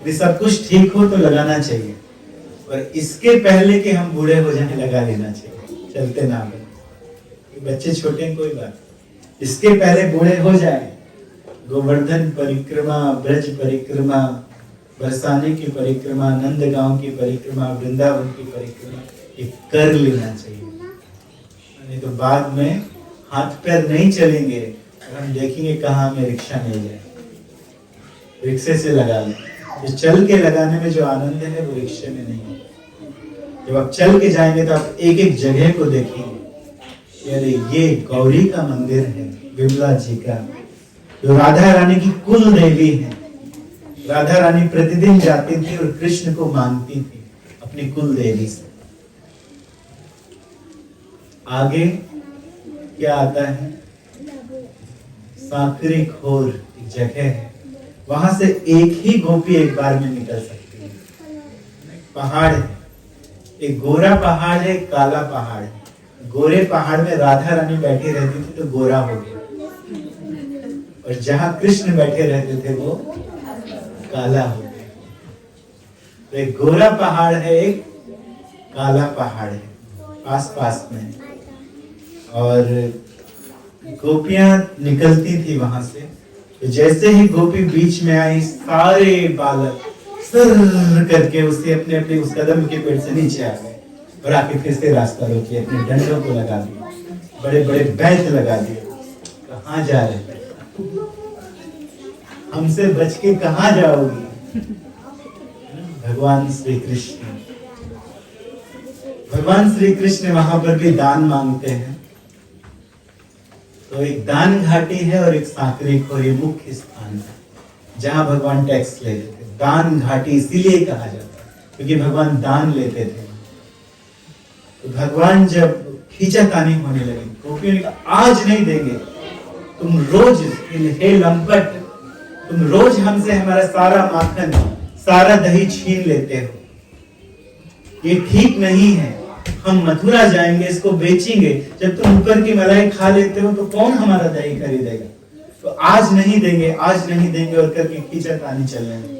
यदि सब कुछ ठीक हो तो लगाना चाहिए, और इसके पहले कि हम बूढ़े हो जाए लगा लेना चाहिए, चलते ना बने। बच्चे छोटे हैं कोई बात, इसके पहले बूढ़े हो जाए, गोवर्धन परिक्रमा, ब्रज परिक्रमा, बरसाने की परिक्रमा, नंदगांव की परिक्रमा, वृंदावन की परिक्रमा, ये कर लेना चाहिए। नहीं तो बाद में हाथ पैर नहीं चलेंगे और हम देखेंगे कहाँ हमें रिक्शा मिल जाए, रिक्शे से लगा लें। जो चल के लगाने में जो आनंद है वो रिक्शे में नहीं है। जब आप चल के जाएंगे तो आप एक एक जगह को देखेंगे, अरे ये गौरी का मंदिर है, विमला जी का, जो राधा रानी की कुल देवी है। राधा रानी प्रतिदिन जाती थी और कृष्ण को मांगती थी अपनी कुल देवी से। आगे क्या आता है, साकरी खोर एक जगह है, वहां से एक ही गोपी एक बार में निकल सकती है। पहाड़ है, एक गोरा पहाड़ है, एक काला पहाड़ है। गोरे पहाड़ में राधा रानी बैठी रहती थी तो गोरा हो गया, और जहां कृष्ण बैठे रहते थे वो काला हो गया। तो एक गोरा पहाड़ है, एक काला पहाड़ है, पास पास में। और गोपियां निकलती थी वहां से, तो जैसे ही गोपी बीच में आई, सारे बालक सर करके उससे अपने अपने उस कदम के पेड़ से नीचे आ गए और आके फिर से रास्ता रोकी, अपने डंडों को लगा दिया, बड़े बड़े बैत लगा दिए। कहाँ जा रहे, हमसे बच के कहाँ जाओगी? भगवान श्री कृष्ण, भगवान श्री कृष्ण वहां पर भी दान मांगते हैं। तो एक दान घाटी है और एक साकरी खोर, ये मुख्य स्थान है जहां भगवान टैक्स ले लेते। दान घाटी इसीलिए कहा जाता है क्योंकि भगवान दान लेते थे। तो भगवान जब खींचातानी होने लगी, गोपियों ने कहा आज नहीं देंगे, तुम रोज, हे लंपट, तुम रोज हमसे हमारा सारा माखन, सारा दही छीन लेते हो, ये ठीक नहीं है। हम मथुरा जाएंगे, इसको बेचेंगे, जब तुम ऊपर की मलाई खा लेते हो तो कौन हमारा दही खरीदेगा? तो आज नहीं देंगे, आज नहीं देंगे, और करके खींचातानी चल रहे हैं।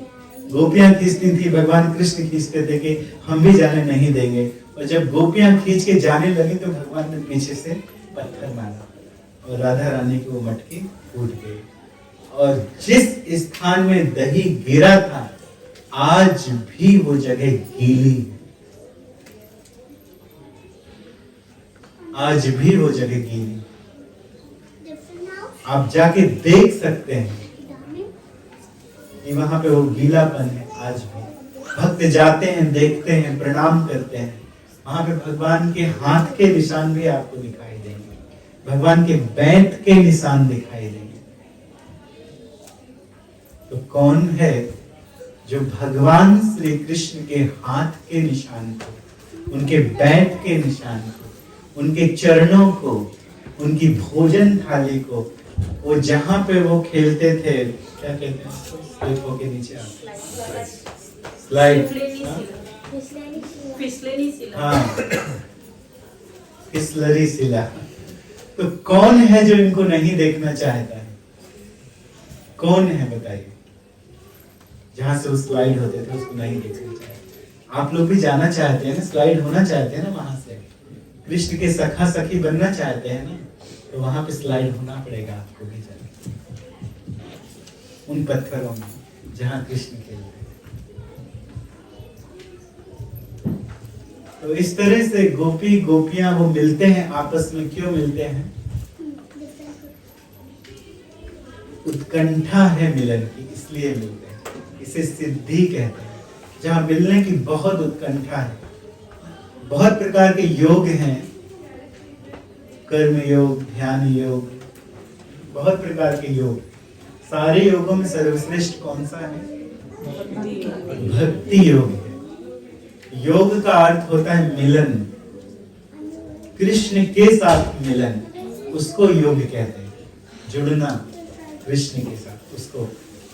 गोपियां खींचती थी, भगवान कृष्ण खींचते थे कि हम भी जाने नहीं देंगे। और जब गोपियां खींच के जाने लगी तो भगवान ने पीछे से पत्थर मारा और राधा रानी की वो मटकी फूट गई। और जिस स्थान में दही गिरा था, आज भी वो जगह गीली है, आज भी वो जगह गीली। आप जाके देख सकते हैं कि वहां पे वो गीलापन है आज भी। भक्त जाते हैं, देखते हैं, प्रणाम करते हैं, वहां पे भगवान के हाथ के निशान भी आपको दिखाई देंगे, भगवान के बैत के निशान दिखाई देंगे। तो कौन है जो भगवान श्री कृष्ण के हाथ के निशान को, उनके बैत के निशान को, उनके चरणों को, उनकी भोजन थाली को, वो जहां पे वो खेलते थे, क्या कहते हैं, स्लिप के नीचे स्लाइड, हाँ, फिसलरी शिला। तो कौन है जो इनको नहीं देखना चाहता है? कौन है बताइए? जहां से वो स्लाइड होते थे उसको नहीं देखना चाहते। आप लोग भी जाना चाहते हैं ना, स्लाइड होना चाहते हैं ना, वहां से कृष्ण के सखा सखी बनना चाहते हैं ना, तो वहां पे स्लाइड होना पड़ेगा आपको भी जाना, उन पत्थरों में जहां कृष्ण खेलते। तो इस तरह से गोपी गोपियां वो मिलते हैं आपस में। क्यों मिलते हैं? उत्कंठा है मिलन की, इसलिए मिलते हैं। इसे सिद्धि कहते हैं, जहां मिलने की बहुत उत्कंठा है। बहुत प्रकार के योग हैं, कर्म योग, ध्यान योग, बहुत प्रकार के योग। सारे योगों में सर्वश्रेष्ठ कौन सा है? भक्ति योग है। योग का अर्थ होता है मिलन, कृष्ण के साथ मिलन, उसको योग कहते हैं, जुड़ना कृष्ण के साथ। उसको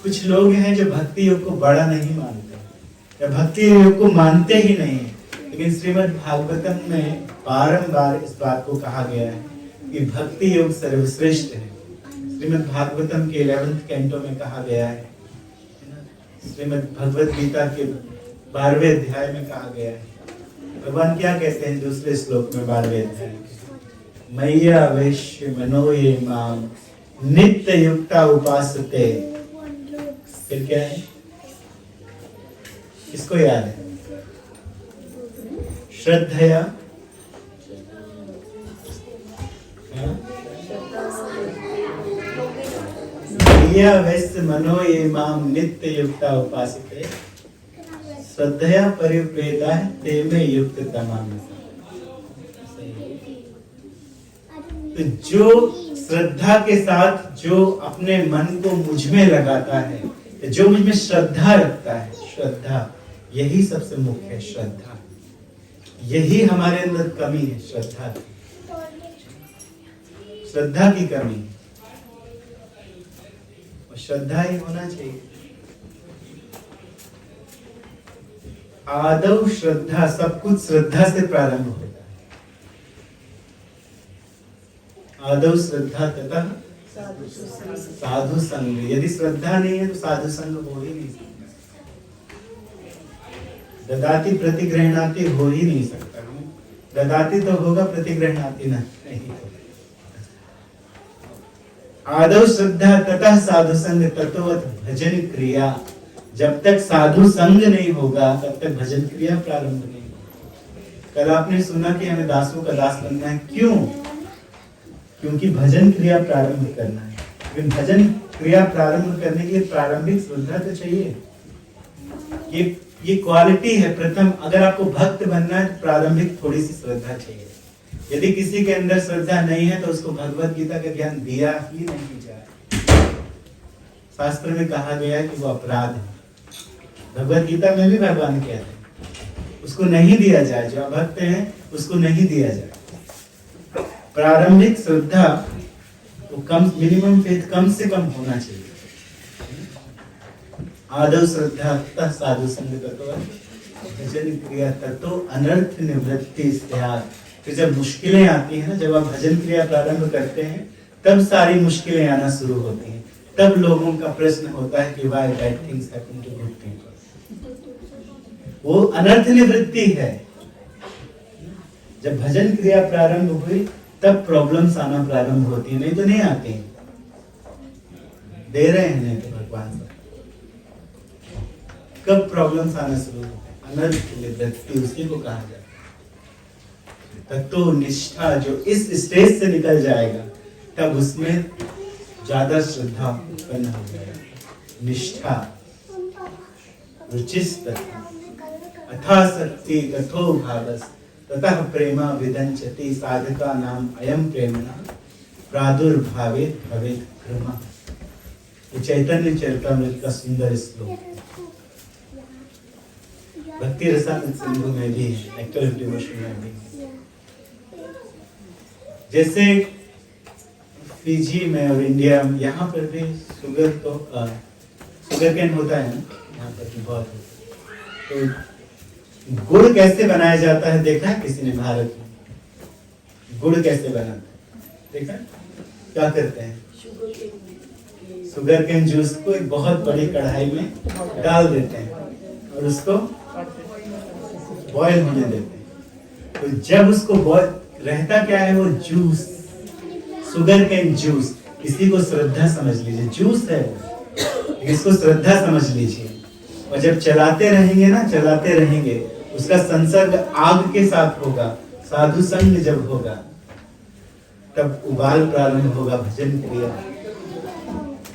कुछ लोग हैं जो भक्ति योग को बड़ा नहीं मानते या भक्ति योग को मानते ही नहीं है, लेकिन श्रीमद् भागवतम में बारंबार इस बात को कहा गया है कि भक्ति योग सर्वश्रेष्ठ है। श्रीमद् भागवतम के 11वें कैंटो में कहा गया है, श्रीमद् भगवत गीता के 12वें अध्याय में कहा गया है। भगवान क्या कहते हैं दूसरे श्लोक में 12वें अध्याय में? मय्या वैश्य मनो ये माम नित्य युक्ता उपासते। फिर क्या है? किसको याद है? श्रद्धया, मय्या वैश्य मनो ये माम नित्य युक्ता उपासते श्रद्धया परिप्रेता है ते में युक्त तमाम। तो जो श्रद्धा के साथ जो अपने मन को मुझ में लगाता है, जो मुझ में श्रद्धा रखता है, श्रद्धा यही सबसे मुख्य है। श्रद्धा यही हमारे अंदर कमी है, श्रद्धा की कमी। और श्रद्धा ही होना चाहिए। आदौ श्रद्धा, सब कुछ श्रद्धा से प्रारंभ होता है। आदौ श्रद्धा तथा साधु संग। यदि श्रद्धा नहीं है तो साधु संग हो ही नहीं सकता। ददाति प्रतिगृहणाति हो ही नहीं सकता। ददाति तो होगा, प्रतिगृहणाति नहीं होगा। आदौ श्रद्धा तथा साधु संग ततोवत भजन क्रिया। जब तक साधु संग नहीं होगा तब तक भजन क्रिया प्रारंभ नहीं होगी। कल आपने सुना कि हमें दासों का दास बनना है। क्यों? क्योंकि भजन क्रिया प्रारंभ करना है। लेकिन भजन क्रिया प्रारंभ करने के लिए प्रारंभिक श्रद्धा तो चाहिए। ये क्वालिटी है प्रथम। अगर आपको भक्त बनना है तो प्रारंभिक थोड़ी सी श्रद्धा चाहिए। यदि किसी के अंदर श्रद्धा नहीं है तो उसको भगवत गीता का ज्ञान दिया ही नहीं जाए। शास्त्र में कहा गया है कि वो अपराध है। भगवत गीता में भी भगवान कहते हैं उसको नहीं दिया जाए। जो अभक्त हैं उसको नहीं दिया जाए। प्रारंभिक श्रद्धा तो कम, मिनिमम फेथ कम से कम होना चाहिए। आदौ श्रद्धा तथा साधु संग ततो भजन क्रिया ततो अनर्थ निवृत्ति स्यात्। फिर जब मुश्किलें आती हैं ना, जब आप भजन क्रिया प्रारंभ करते हैं तब सारी मुश्किलें आना शुरू होती हैं। तब लोगों का प्रश्न होता है कि why bad things happen to good people. वो अनर्थ निवृत्ति है। जब भजन क्रिया प्रारंभ हुई तब प्रॉब्लम्स आना प्रारंभ होती है, नहीं तो नहीं आती। दे रहे हैं नहीं तो भगवान से। कब प्रॉब्लम्स आना शुरू होते हैं? अनर्थ निवृत्ति उसी को कहा जाता है। तत्व निष्ठा जो इस स्टेज से निकल जाएगा तब उसमें ज्यादा श्रद्धा उत्पन्न हो जाएगा। निष्ठा, रुचिस्त अथासक्ति तथो भावस ततः प्रेमा विदंचति साधका नाम अयम प्रेमणा प्रादुर्भावे भवेत् क्रमः। ये चैतन्य चरितामृत का सुंदर श्लोक भक्ति रसामृत सिंधु में भी है, नेक्टर ऑफ डिवोशन में भी। जैसे फिजी में और इंडिया में, यहाँ पर भी शुगर कैन होता है ना, यहाँ पर भी बहुत होता है। तो गुड़ कैसे बनाया जाता है देखा है किसी ने? भारत में गुड़ कैसे बनाते हैं देखा? क्या करते हैं? शुगर केन जूस को एक बहुत बड़ी कढ़ाई में डाल देते हैं और उसको बॉयल होने देते हैं। तो जब उसको बॉयल रहता क्या है? वो जूस, शुगर केन जूस। इसी को श्रद्धा समझ लीजिए, जूस है इसको श्रद्धा समझ लीजिए। और जब चलाते रहेंगे ना, चलाते रहेंगे, उसका संसर्ग आग के साथ होगा। साधु संग जब होगा तब उबाल प्रारंभ होगा भजन क्रिया।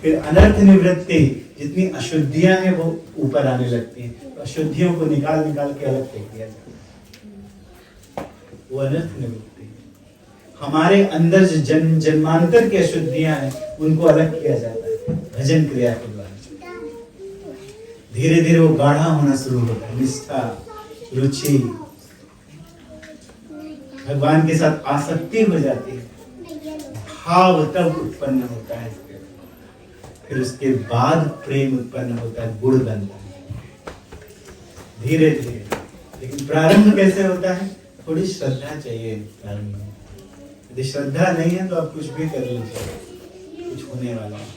फिर अनर्थ निवृत्ति, जितनी अशुद्धियां हैं वो ऊपर आने लगती हैं। अशुद्धियों को निकाल निकाल के अलग फेंक दिया जाता है, वो अनर्थ निवृत्ति। हमारे अंदर जो जन्मांतर की अशुद्धियां हैं उनको अलग किया जाता है भजन क्रिया के द्वारा। धीरे धीरे वो गाढ़ा होना शुरू होता है। निष्ठा, रुचि, भगवान के साथ आसक्ति हो जाती है। भाव तब उत्पन्न होता है। फिर उसके बाद प्रेम उत्पन्न होता है, गुण बनता है धीरे धीरे। लेकिन प्रारंभ कैसे होता है? थोड़ी श्रद्धा चाहिए प्रारंभ में। यदि श्रद्धा नहीं है तो आप कुछ भी कर लीजिए, कुछ होने वाला है।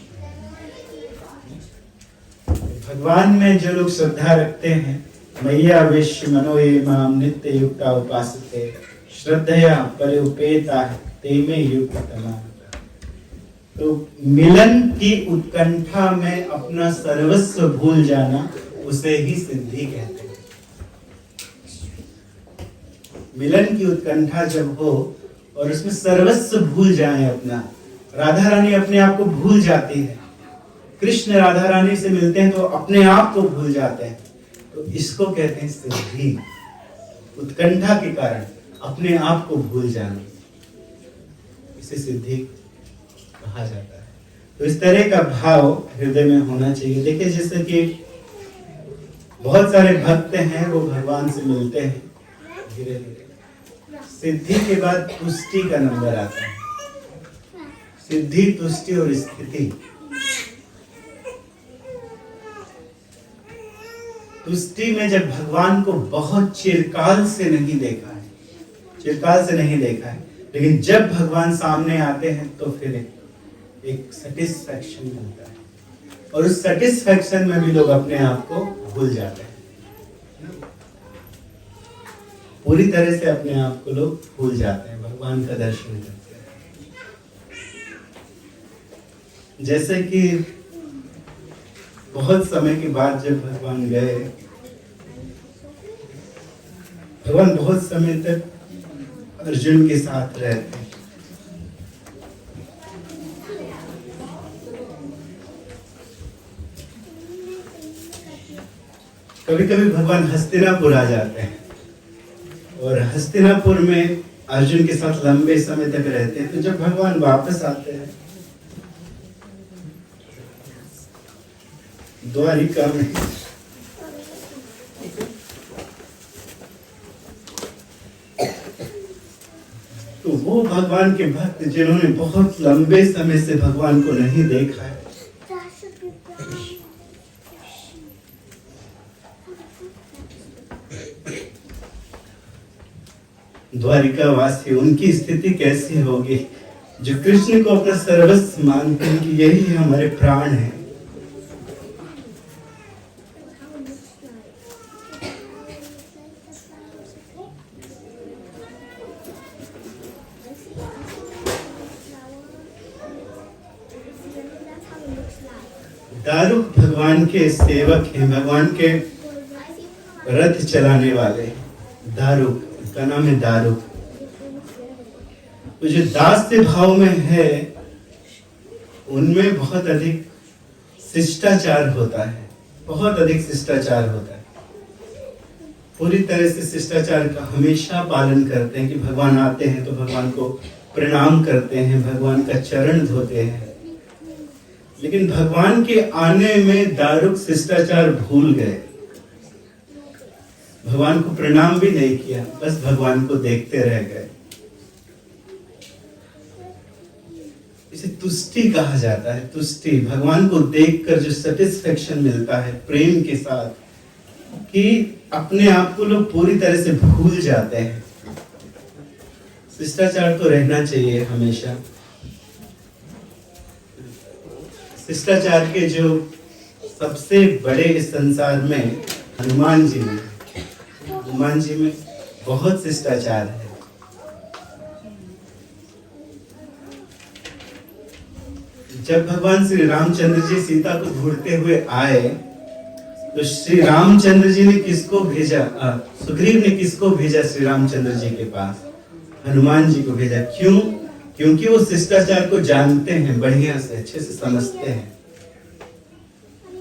भगवान में जो लोग श्रद्धा रखते हैं, मैया विश्व मनोये माम नित्य युक्ता उपासते श्रद्धया परोपेता ते में युक्त तमाम। तो मिलन की उत्कंठा में अपना सर्वस्व भूल जाना, उसे ही सिद्धि कहते हैं। मिलन की उत्कंठा जब हो और उसमें सर्वस्व भूल जाए अपना। राधा रानी अपने आप को भूल जाती है। कृष्ण राधा रानी से मिलते हैं तो अपने आप को भूल जाते हैं। तो इसको कहते हैं सिद्धि। उत्कंठा के कारण अपने आप को भूल जाना, इसे सिद्धि कहा जाता है। तो इस तरह का भाव हृदय में होना चाहिए। देखिए जैसे कि बहुत सारे भक्त हैं, वो भगवान से मिलते हैं धीरे धीरे। सिद्धि के बाद तुष्टि का नंबर आता है। सिद्धि, तुष्टि और स्थिति। तुष्टि में जब भगवान को बहुत चिरकाल से नहीं देखा है, लेकिन जब भगवान सामने आते हैं तो फिर एक सेटिस्फैक्शन मिलता है, और उस सेटिस्फैक्शन में भी लोग अपने आप को भूल जाते हैं। पूरी तरह से अपने आप को लोग भूल जाते हैं, भगवान का दर्शन करते हैं। जैसे कि बहुत समय के बाद जब भगवान गए, भगवान बहुत समय तक अर्जुन के साथ रहते। कभी कभी भगवान हस्तिनापुर आ जाते हैं, और हस्तिनापुर में अर्जुन के साथ लंबे समय तक रहते हैं। तो जब भगवान वापस आते हैं द्वारिका में, तो वो भगवान के भक्त जिन्होंने बहुत लंबे समय से भगवान को नहीं देखा है, द्वारिका वासी, उनकी स्थिति कैसी होगी जो कृष्ण को अपना सर्वस्व मानते हैं कि यही हमारे प्राण है। दारुक भगवान के सेवक हैं, भगवान के रथ चलाने वाले। दारुक का नाम है दारुक। तो जो दास्य भाव में है उनमें बहुत अधिक शिष्टाचार होता है, बहुत अधिक शिष्टाचार होता है। पूरी तरह से शिष्टाचार का हमेशा पालन करते हैं कि भगवान आते हैं तो भगवान को प्रणाम करते हैं, भगवान का चरण धोते हैं। लेकिन भगवान के आने में दारुक शिष्टाचार भूल गए, भगवान को प्रणाम भी नहीं किया, बस भगवान को देखते रह गए। इसे तुष्टि कहा जाता है। तुष्टि, भगवान को देखकर जो सेटिस्फेक्शन मिलता है प्रेम के साथ, कि अपने आप को लोग पूरी तरह से भूल जाते हैं। शिष्टाचार तो रहना चाहिए हमेशा। शिष्टाचार के जो सबसे बड़े इस संसार में हनुमान जी में बहुत शिष्टाचार है। जब भगवान श्री रामचंद्र जी सीता को ढूंढते हुए आए तो श्री रामचंद्र जी ने किसको भेजा? सुग्रीव ने किसको भेजा श्री रामचंद्र जी के पास? हनुमान जी को भेजा। क्यों? क्योंकि वो शिष्टाचार को जानते हैं, बढ़िया से अच्छे से समझते हैं।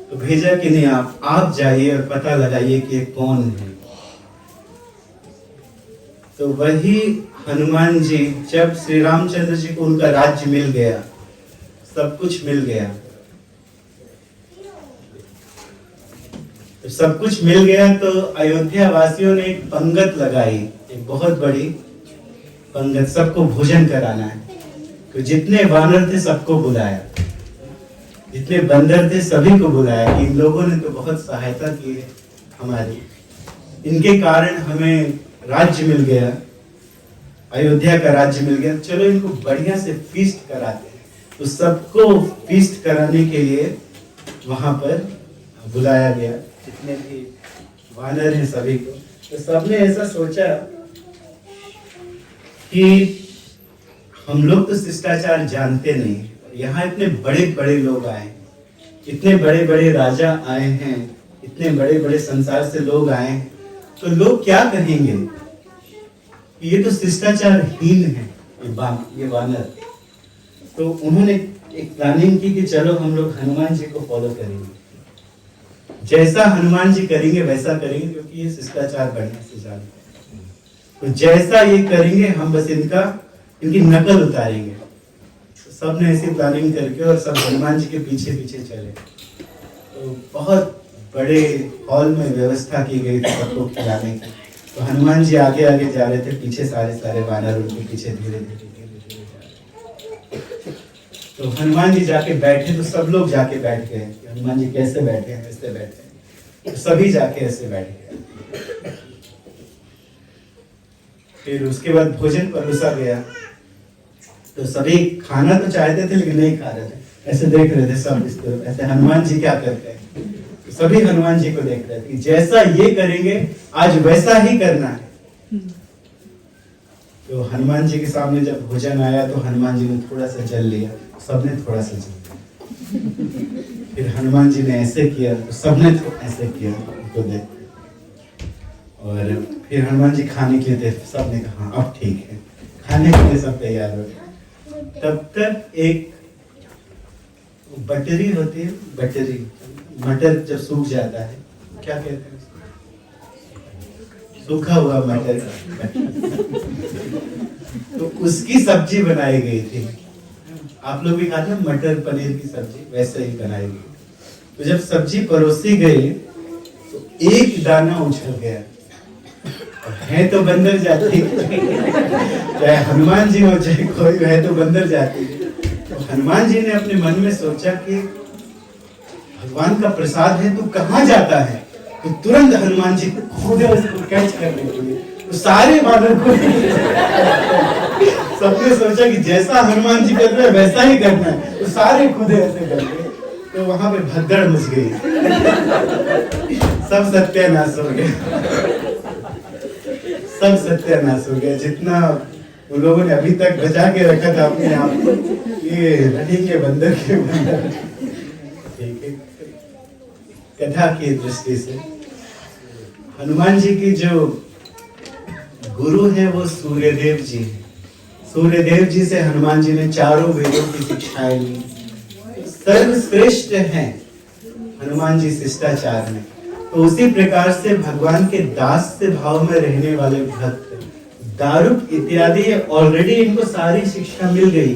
तो भेजा कि नहीं, आप जाइए और पता लगाइए कि ये कौन है। तो वही हनुमान जी, जब श्री रामचंद्र जी को उनका राज्य मिल गया, सब कुछ मिल गया, तो सब कुछ मिल गया तो अयोध्या वासियों ने एक पंगत लगाई, एक बहुत बड़ी पंगत, सबको भोजन कराना है। तो जितने वानर थे सबको बुलाया, जितने बंदर थे सभी को बुलाया। इन लोगों ने तो बहुत सहायता की है हमारी, इनके कारण हमें राज्य मिल गया, अयोध्या का राज्य मिल गया, चलो इनको बढ़िया से फीस्ट कराते हैं। तो सबको फीस्ट कराने के लिए वहां पर बुलाया गया, जितने भी वानर हैं सभी को। तो सबने ऐसा सोचा कि हम लोग तो शिष्टाचार जानते नहीं, यहाँ इतने बड़े बड़े लोग आए, इतने बड़े बड़े राजा आए हैं, इतने बड़े बड़े संसार से लोग आए हैं, तो लोग क्या कहेंगे? ये तो शिष्टाचारहीन है ये वानर। तो उन्होंने एक प्लानिंग की कि चलो हम लोग हनुमान जी को फॉलो करेंगे, जैसा हनुमान जी करेंगे वैसा करेंगे, क्योंकि ये शिष्टाचार बढ़िया से जानते हैं। तो जैसा ये करेंगे हम बस इनकी नकल उतारेंगे। तो सब ने ऐसी प्लानिंग करके और सब हनुमान जी के पीछे पीछे चले। तो बहुत बड़े हॉल में व्यवस्था की गई थी सबको खिलाने की। तो हनुमान जी आगे आगे जा रहे थे, पीछे सारे वानर उनके पीछे धीरे धीरे जा रहे। तो हनुमान जी जाके बैठे तो सब लोग जाके बैठ गए। हनुमान जी कैसे बैठे हैं? वैसे बैठे। तो सभी जाके ऐसे बैठ गए। फिर उसके बाद भोजन परोसा गया, तो सभी खाना तो चाहते थे लेकिन नहीं खा रहे थे, ऐसे देख रहे थे सब इस तरफ, ऐसे हनुमान जी क्या करते हैं। तो सभी हनुमान जी को देख रहे थे कि जैसा ये करेंगे आज वैसा ही करना है। तो हनुमान जी के सामने जब भोजन आया तो हनुमान जी ने थोड़ा सा जल लिया, सबने थोड़ा सा जल लिया। फिर हनुमान जी ने ऐसे किया तो सबने ऐसे किया उनको देख। और फिर हनुमान जी खाने के लिए थे, सबने कहा अब ठीक है, खाने के लिए सब तैयार हो गए। तब तक एक बटरी होती है, बटरी मटर जब सूख जाता है क्या कहते हैं, सूखा हुआ मटर, तो उसकी सब्जी बनाई गई थी। आप लोग भी खाते हैं मटर पनीर की सब्जी, वैसे ही बनाई गई। तो जब सब्जी परोसी गई तो एक दाना उछल गया, और है तो बंदर जाति, चाहे हनुमान जी हो चाहे कोई है तो बंदर जाति। तो हनुमान जी ने अपने मन में सोचा कि भगवान का प्रसाद है तो कहाँ जाता है, तो तुरंत हनुमान जी कूदे उसको कैच करने के लिए। तो सारे बानर को सबने सोचा कि जैसा हनुमान जी कर रहे हैं वैसा ही करना है, तो सारे कूदे ऐसे करके, तो वहां पे भगदड़ मच गई, सब सत्यानाश हो गया, सब सत्यानाश हो गया। जितना उन लोगों ने अभी तक बचा के रखा था अपने आप को, ये रनिंग के बंदर के बंदर। ठीक है, कथा की दृष्टि से हनुमान जी की जो गुरु है वो सूर्यदेव जी है। सूर्यदेव जी से हनुमान जी ने चारों वेदों की शिक्षाएं ली। सर्वश्रेष्ठ हैं हनुमान जी शिष्टाचार में। तो उसी प्रकार से भगवान के दास से भाव में रहने वाले भक्त दारुक इत्यादि ऑलरेडी इनको सारी शिक्षा मिल गई,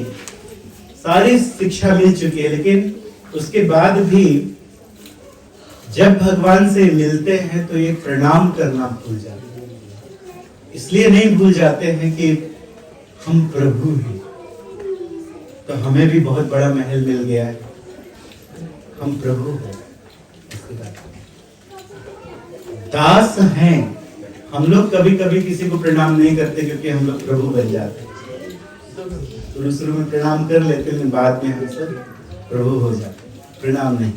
सारी शिक्षा मिल चुकी है, लेकिन उसके बाद भी जब भगवान से मिलते हैं तो ये प्रणाम करना भूल जाते हैं। इसलिए नहीं भूल जाते हैं कि हम प्रभु हैं, तो हमें भी बहुत बड़ा महल मिल गया है, हम प्रभु हैं। दास हैं हम लोग, कभी कभी किसी को प्रणाम नहीं करते क्योंकि हम लोग प्रभु बन जाते हैं। शुरू में प्रणाम कर लेते हैं, बाद में हम सब प्रभु हो जाते, प्रणाम नहीं।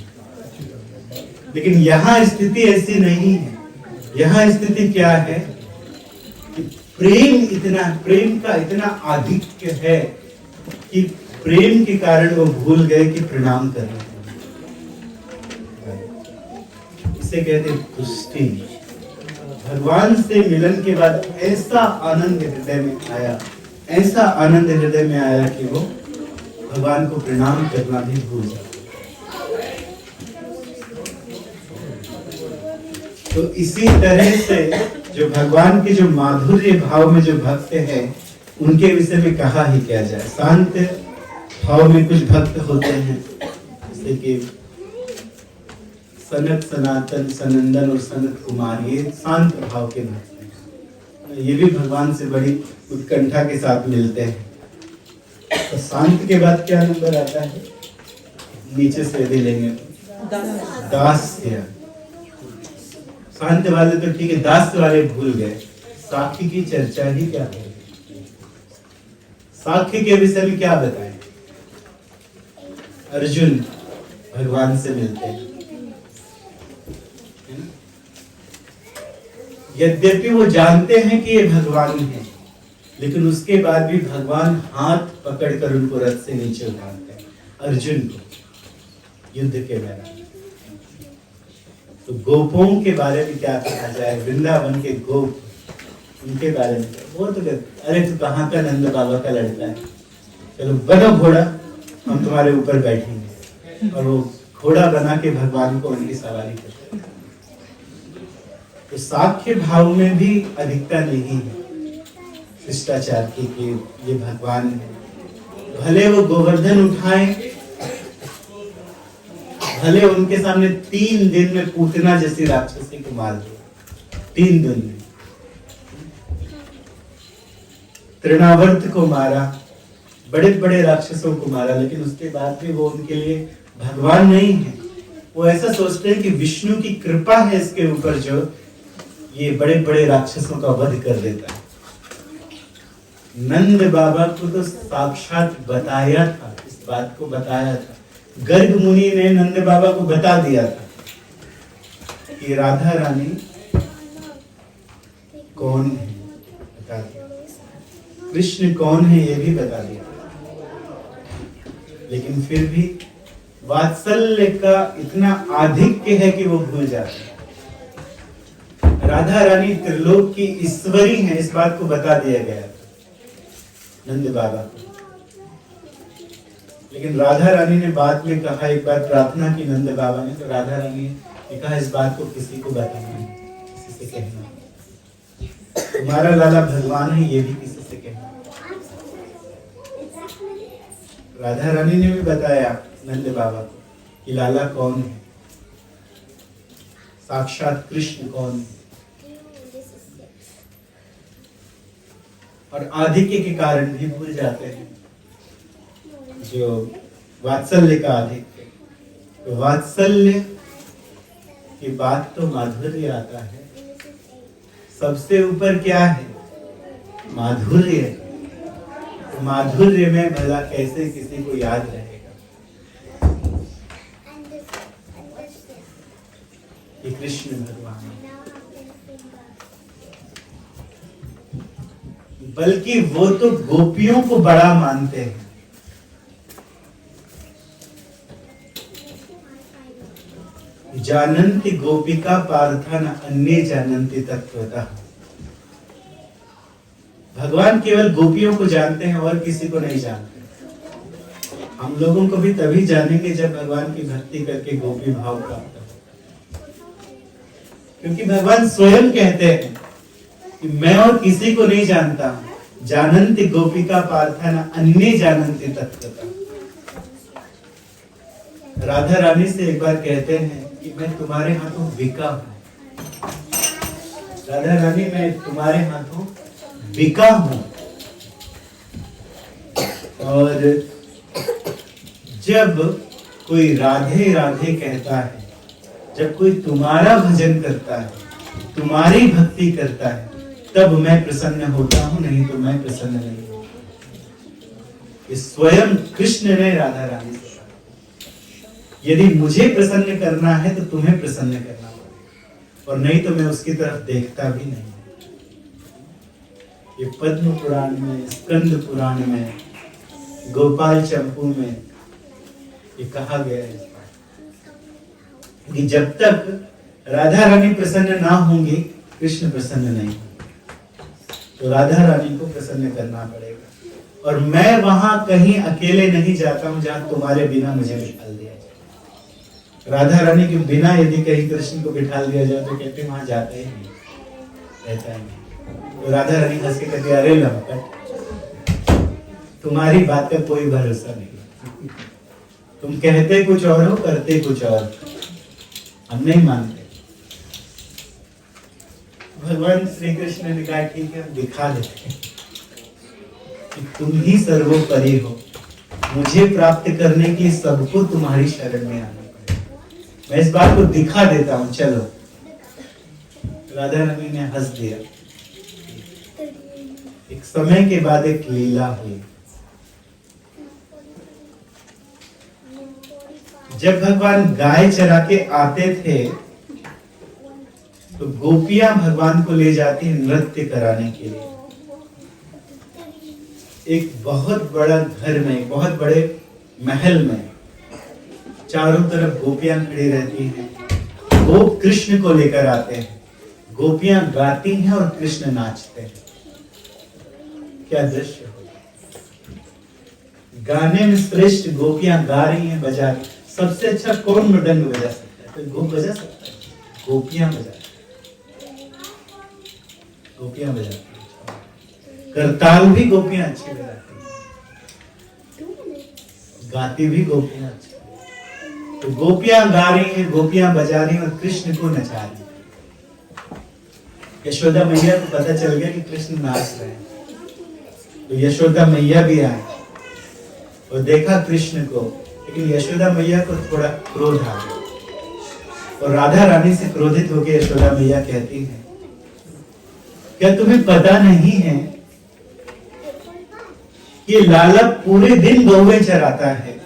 लेकिन यहाँ स्थिति ऐसी नहीं है। यहाँ स्थिति क्या है कि प्रेम का इतना आधिक्य है कि प्रेम के कारण वो भूल गए कि प्रणाम करना। इसे कहते तुष्टि। भगवान से मिलन के बाद ऐसा आनंद हृदय में आया, ऐसा आनंद हृदय में आया कि वो भगवान को प्रणाम करना भी भूल जाए। तो इसी तरह से जो भगवान के जो माधुर्य भाव में जो भक्त हैं उनके विषय में कहा ही क्या जाए। शांत भाव में कुछ भक्त होते हैं, जैसे कि सनत, सनातन, सनंदन और सनत कुमार, ये शांत भाव के भक्त हैं। ये भी भगवान से बड़ी उत्कंठा के साथ मिलते हैं। तो शांत के बाद क्या नंबर आता है, नीचे से यदि लेंगे दास्य। शांत वाले तो ठीक है, दास वाले भूल गए। साखी की चर्चा ही क्या है, साखी के विषय में क्या बताएं। अर्जुन भगवान से मिलते हैं, यद्यपि वो जानते हैं कि ये भगवान है, लेकिन उसके बाद भी भगवान हाथ पकड़कर उनको रथ से नीचे उतारते हैं, अर्जुन को युद्ध के मैदान। तो गोपों के बारे में क्या कहा जाए, वृंदावन के गोप, उनके बारे में वो तो कहते अरे तू कहाँ का नंद बाबा का लड़का है, चलो बनो घोड़ा, हम तुम्हारे ऊपर बैठेंगे। और वो घोड़ा बना के भगवान को उनकी सवारी करते हैं। तो साख्य भाव में भी अधिकता नहीं है शिष्टाचार की कि ये भगवान है। भले वो गोवर्धन उठाएं, भले उनके सामने 3 दिन में पूतना जैसी राक्षसी को मार दो, 3 दिन में तृणावर्त को मारा, बड़े बड़े राक्षसों को मारा, लेकिन उसके बाद भी वो उनके लिए भगवान नहीं है, वो ऐसा सोचते हैं कि विष्णु की कृपा है इसके ऊपर जो ये बड़े बड़े राक्षसों का वध कर देता है। नंद बाबा को तो साक्षात बताया था, इस बात को बताया था। गर्ग मुनि ने नंद बाबा को बता दिया था कि राधा रानी कौन है, बता दिया। कृष्ण कौन है ये भी बता दिया। लेकिन फिर भी वात्सल्य का इतना आधिक्य है कि वो भूल जाते हैं। राधा रानी त्रिलोक की ईश्वरी है, इस बात को बता दिया गया था नंद बाबा को। लेकिन राधा रानी ने बाद में कहा, एक बार प्रार्थना की नंद बाबा ने, तो राधा रानी ने कहा इस बात को किसी को बताना है, किसी से कहना है। तुम्हारा लाला भगवान है, ये भी किसी से कहना। राधा रानी ने भी बताया नंद बाबा को कि लाला कौन है, साक्षात कृष्ण कौन है। और आधिक्य के कारण भी भूल जाते हैं, जो वात्सल्य का आधिक्य। तो वात्सल्य की बात तो माधुर्य आता है, सबसे ऊपर क्या है, माधुर्य। तो माधुर्य में भला कैसे किसी को याद रहेगा कि कृष्ण भगवान, बल्कि वो तो गोपियों को बड़ा मानते हैं। जानन्ति गोपिका पार्था न अन्ये जानन्ति तत्वतः। भगवान केवल गोपियों को जानते हैं और किसी को नहीं जानते। हम लोगों को भी तभी जानेंगे जब भगवान की भक्ति करके गोपी भाव प्राप्त हो। क्योंकि भगवान स्वयं कहते हैं कि मैं और किसी को नहीं जानता हूं। जानन्ति गोपिका पार्था न अन्ये जानन्ति तत्वतः। राधा रानी से एक बार कहते हैं कि मैं तुम्हारे हाथों बिका हूं। राधा रानी, मैं तुम्हारे हाथों बिका हूं। और जब कोई राधे राधे कहता है, जब कोई तुम्हारा भजन करता है, तुम्हारी भक्ति करता है, तब मैं प्रसन्न होता हूं, नहीं तो मैं प्रसन्न नहीं हूं। स्वयं कृष्ण ने राधा रानी से कहा, यदि मुझे प्रसन्न करना है तो तुम्हें प्रसन्न करना पड़ेगा, और नहीं तो मैं उसकी तरफ देखता भी नहीं। ये पद्म पुराण में, स्कंद पुराण में, गोपाल चंपू में ये कहा गया है कि जब तक राधा रानी प्रसन्न ना होंगी, कृष्ण प्रसन्न नहीं। तो राधा रानी को प्रसन्न करना पड़ेगा। और मैं वहां कहीं अकेले नहीं जाता हूं जहां तुम्हारे बिना मुझे बिठाल दिया जाए। राधा रानी के बिना यदि कहीं कृष्ण को बिठाल दिया जाए तो कहते वहां जाता ही नहीं, रहता ही नहीं। तो राधा रानी हंस के कहती, अरे लंपट, तुम्हारी बात का कोई भरोसा नहीं। तुम कहते कुछ और हो, करते कुछ और, हम नहीं मानते। भगवान श्री कृष्ण ने कहा ठीक है, दिखा देते हैं कि तुम ही सर्वोपरि हो। मुझे प्राप्त करने के लिए सबको तुम्हारी शरण में आना पड़ेगा। मैं इस बात को दिखा देता हूं, चलो। राधा रानी ने हंस दिया। एक समय के बाद एक लीला हुई। जब भगवान गाय चरा के आते थे तो गोपियां भगवान को ले जाती हैं नृत्य कराने के लिए। एक बहुत बड़ा घर में, बहुत बड़े महल में चारों तरफ गोपियां खड़ी रहती हैं। वो कृष्ण को लेकर आते हैं। गोपियां गाती हैं और कृष्ण नाचते हैं। क्या दृश्य हो! गाने में श्रेष्ठ गोपियां गा रही हैं, बजा रही। सबसे अच्छा कौन मृदंग बजा सकता है? तो बजा सकता है, गोपियां बजा, गोपियां बजाती हैं। करताल भी गोपियां अच्छी बजाती हैं, गाती भी गोपियां अच्छी। तो गोपियां गा रही हैं, गोपियां बजा रही हैं और कृष्ण को नचा रही हैं। यशोदा मैया को पता चल गया कि कृष्ण नाच रहे हैं, तो यशोदा मैया भी आई और देखा कृष्ण को। लेकिन यशोदा मैया को थोड़ा क्रोध आ गया। और राधा रानी से क्रोधित होकर यशोदा मैया कहती है, क्या तुम्हें पता नहीं है कि लाला पूरे दिन गौवें चराता है,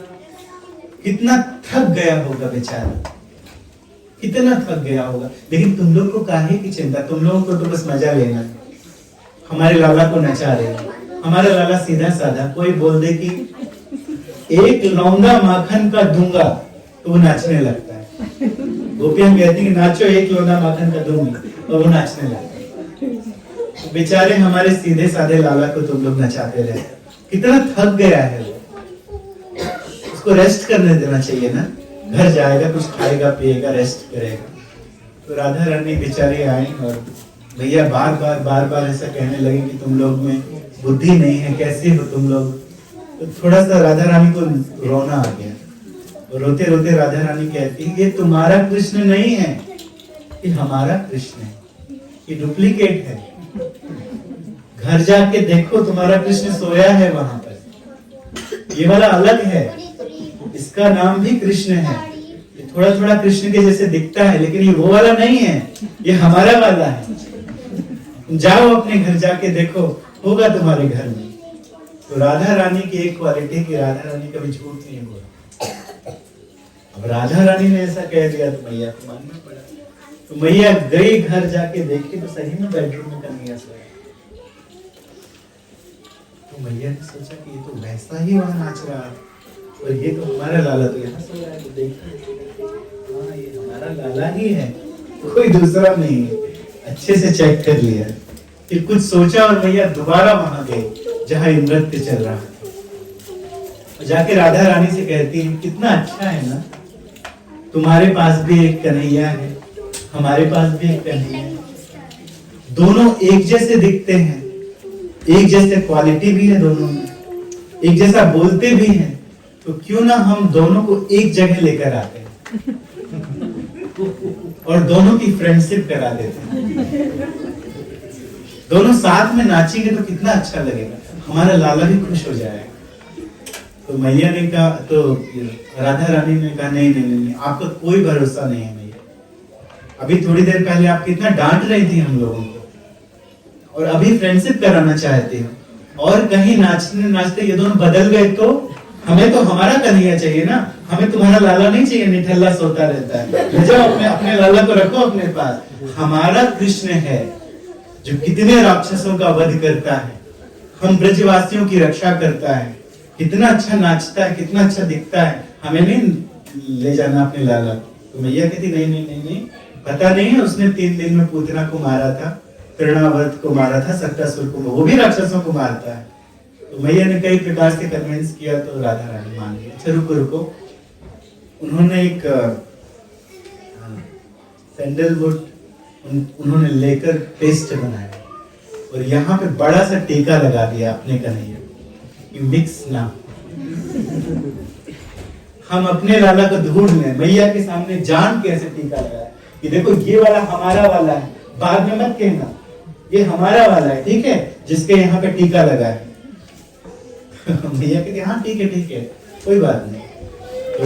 कितना थक गया होगा बेचारा, कितना थक गया होगा, लेकिन तुम लोग को काहे की चिंता, तुम लोगों को तो बस मजा लेना है। हमारे लाला को नचा रहे हैं। हमारा लाला सीधा साधा, कोई बोल दे कि एक लौंगा माखन का दूंगा तो वो नाचने लगता है। गोपियां कहती हैं नाचो एक लौंगा माखन का दूंगी, और वो नाचने लगता है। तो बेचारे हमारे सीधे साधे लाला को तुम लोग नचाते रहे, कितना थक गया है वो, उसको रेस्ट करने देना चाहिए ना। घर जाएगा, कुछ खाएगा पिएगा, रेस्ट करेगा। तो राधा रानी बेचारी आई और भैया बार बार ऐसा कहने लगे कि तुम लोग में बुद्धि नहीं है, कैसे हो तुम लोग। तो थोड़ा सा राधा रानी को रोना आ गया, और रोते रोते राधा रानी कहती, ये तुम्हारा कृष्ण नहीं है, ये हमारा कृष्ण है, ये डुप्लीकेट है। घर जाके देखो, तुम्हारा कृष्ण सोया है वहां पर, ये वाला अलग है, इसका नाम भी कृष्ण है। ये थोड़ा थोड़ा कृष्ण के जैसे दिखता है, लेकिन ये वो वाला नहीं है, ये हमारा वाला है। जाओ अपने घर जाके देखो, होगा तुम्हारे घर में। तो राधा रानी की एक क्वालिटी कि राधा रानी कभी झूठ नहीं बोलती। अब राधा रानी ने ऐसा कह दिया तो मैया को मानना पड़ा। तो मैया गई घर जाके देखी तो सही में बेडरूम में कन्हैया सोया। तो मैया ने सोचा कि ये तो वैसा ही वहां नाच रहा है, और ये तो हमारा लाला तो यहाँ सोया है। तो देखा, हाँ ये हमारा लाला ही है, कोई दूसरा नहीं है। अच्छे से चेक कर लिया, फिर कुछ सोचा और भैया दोबारा वहां गए जहां नृत्य चल रहा है। जाके राधा रानी से कहती है, कितना अच्छा है ना, तुम्हारे पास भी एक कन्हैया है, हमारे पास भी एक कन्हैया है, दोनों एक जैसे दिखते हैं, एक जैसे क्वालिटी भी है दोनों में, एक जैसा बोलते भी हैं, तो क्यों ना हम दोनों को एक जगह लेकर आते हैं और दोनों की फ्रेंडशिप करा देते हैं। दोनों साथ में नाचेंगे तो कितना अच्छा लगेगा, हमारा लाला भी खुश हो जाएगा। तो मैया ने कहा, तो राधा रानी ने कहा, नहीं, आपका कोई भरोसा नहीं है मैया। अभी थोड़ी देर पहले आप कितना डांट रही थी हम लोगों को, और अभी फ्रेंडशिप कराना चाहते हो, और कहीं नाचते नाचते ये दोनों बदल गए तो हमें तो हमारा कन्हैया चाहिए ना, हमें तुम्हारा लाला नहीं चाहिए निठल्ला सोता रहता है। ले जाओ अपने लाला को रखो अपने पास। हमारा कृष्ण है जो कितने राक्षसों का वध करता है, हम ब्रजवासियों की रक्षा करता है, कितना अच्छा नाचता है, कितना अच्छा दिखता है, हमें नहीं ले जाना अपने लाला को। तो मैया कहती नहीं, पता नहीं है उसने 3 दिन में पूतना को मारा था, तृणावर्त को मारा था, सक्टासुर को, वो भी राक्षसों को मारता है। तो मैया ने कई प्रकार से कन्विंस किया, तो राधा रानी मान गई। अच्छा रुको, उन्होंने एक सैंडलवुड उन्होंने लेकर पेस्ट बनाया, और यहाँ पे बड़ा सा टीका लगा दिया अपने कन्हैया कि मिक्स ना। हम अपने लाला को ढूंढ लें, मैया के सामने जान के ऐसे टीका लगाया कि देखो ये वाला हमारा वाला है, बाद में मत कहना ये हमारा वाला है, ठीक है, जिसके यहाँ पे टीका लगा है। भैया कहते हाँ ठीक है, कोई बात नहीं। तो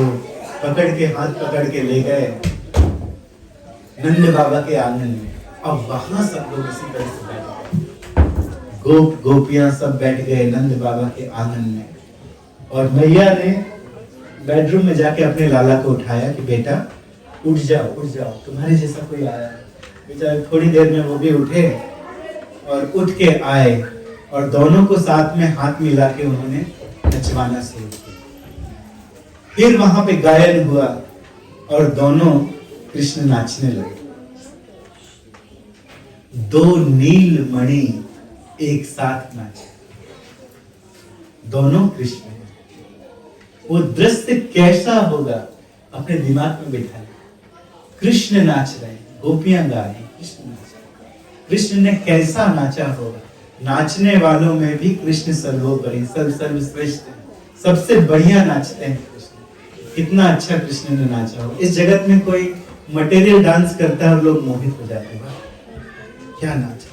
हाथ पकड़ के ले गए नंद बाबा के आंगन में। अब वहां सब लोग इसी तरह से बैठ गए, गोपियां सब बैठ गए नंद बाबा के आंगन में, और मैया ने बेडरूम में जाके अपने लाला को उठाया कि बेटा उठ जाओ, तुम्हारे जैसा कोई आया है। बेचारे थोड़ी देर में वो भी उठे और उठ के आए, और दोनों को साथ में हाथ मिला के उन्होंने नचवाना शुरू किया। फिर वहां पे गायन हुआ और दोनों कृष्ण नाचने लगे। 2 नील मणि एक साथ नाचे, दोनों कृष्ण हैं। वो दृश्य कैसा होगा अपने दिमाग में बिठा ले। कृष्ण नाच रहे, गोपियां गा रही, कृष्ण नाच रहे। कृष्ण ने कैसा नाचा होगा। नाचने वालों में भी कृष्ण सर्वोपरि, सर्वश्रेष्ठ है, सबसे बढ़िया नाचते हैं कृष्ण। कितना अच्छा कृष्ण ने नाचा हो। इस जगत में कोई मटेरियल डांस करता है और लोग मोहित हो जाते हैं, क्या नाचा।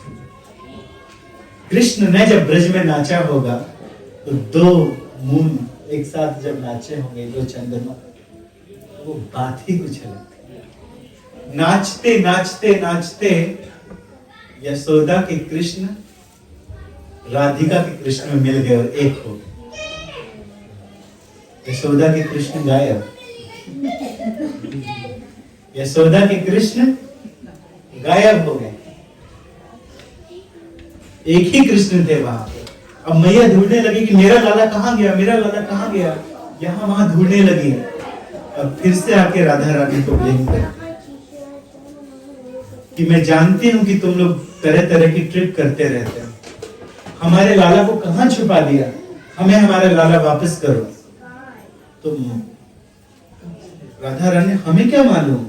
कृष्ण ने जब ब्रज में नाचा होगा तो 2 मून एक साथ जब नाचे होंगे, 2 चंद्रमा, वो बात ही कुछ अलग। नाचते नाचते नाचते यशोदा के कृष्ण राधिका के कृष्ण में मिल गए और एक हो गए। यशोदा के कृष्ण गायब, यशोदा के कृष्ण गायब हो गए। एक ही कृष्ण थे वहां पे। अब मैया ढूंढने लगी कि मेरा लाला कहाँ गया, मेरा लाला कहाँ गया, यहाँ वहां ढूंढने लगी। अब फिर से आके राधा रानी को ब्लेम कर कि मैं जानती हूँ कि तुम लोग तरह तरह की ट्रिक करते रहते हो, हमारे लाला को कहाँ छुपा दिया, हमें हमारा लाला वापस करो। तो राधा रानी हमें क्या मालूम,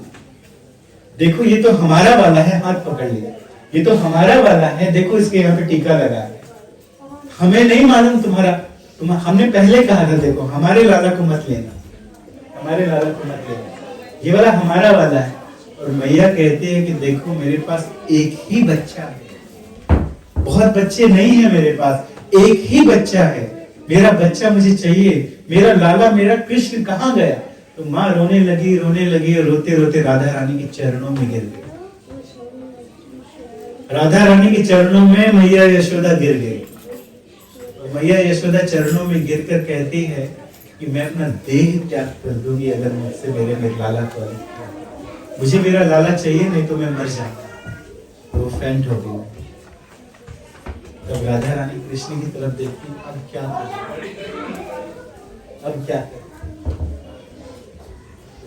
देखो ये तो हमारा वाला है, हाथ पकड़ लिया, ये तो हमारा वाला है, देखो इसके यहाँ पे टीका लगा है, हमें नहीं मालूम तुम्हारा, हमने पहले कहा था देखो हमारे लाला को मत लेना, हमारे लाला को मत लेना, ये वाला हमारा वाला है। और मैया कहती है कि देखो मेरे पास एक ही बच्चा है, बहुत बच्चे नहीं है मेरे पास, एक ही बच्चा है, मेरा बच्चा मुझे चाहिए, मेरा लाला मेरा कृष्ण कहाँ गया। तो माँ रोने लगी और रोते रोते राधा रानी के चरणों में गिर गई। राधा रानी के चरणों में मैया यशोदा गिर गई। तो मैया यशोदा चरणों में गिरकर कहती है कि मैं अपना देह त्याग कर दूंगी अगर मुझसे मेरे लाला को, मुझे मेरा लाला चाहिए, नहीं तो मैं मर जाऊंगा। तो वो फेंट हो गई। तब राधा रानी कृष्ण की तरफ देखती, अब क्या करें, अब क्या करें।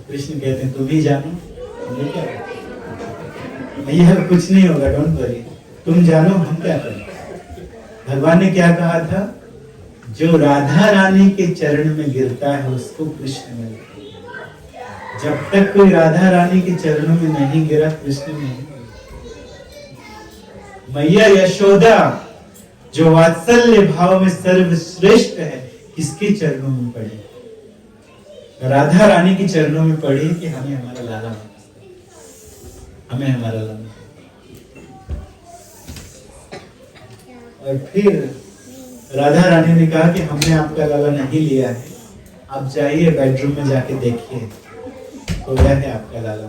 कृष्ण कहते हैं तुम ही जानो, तुम्हें क्या भैया कुछ नहीं होगा, डोंट वरी, तुम जानो हम क्या करें। भगवान ने क्या कहा था, जो राधा रानी के चरण में गिरता है उसको कृष्ण मिलता है। जब तक कोई राधा रानी के चरणों में नहीं गिरा कृष्ण नहीं। मैया यशोदा जो वात्सल्य भाव में सर्वश्रेष्ठ है, किसके चरणों में पड़ी, राधा रानी के चरणों में पड़ी कि हमें हमारा लाला वापस करो, हमें हमारा लाला। और फिर राधा रानी ने कहा कि हमने आपका लाला नहीं लिया है, आप जाइए बेडरूम में जाके देखिए खोया है आपका लाला।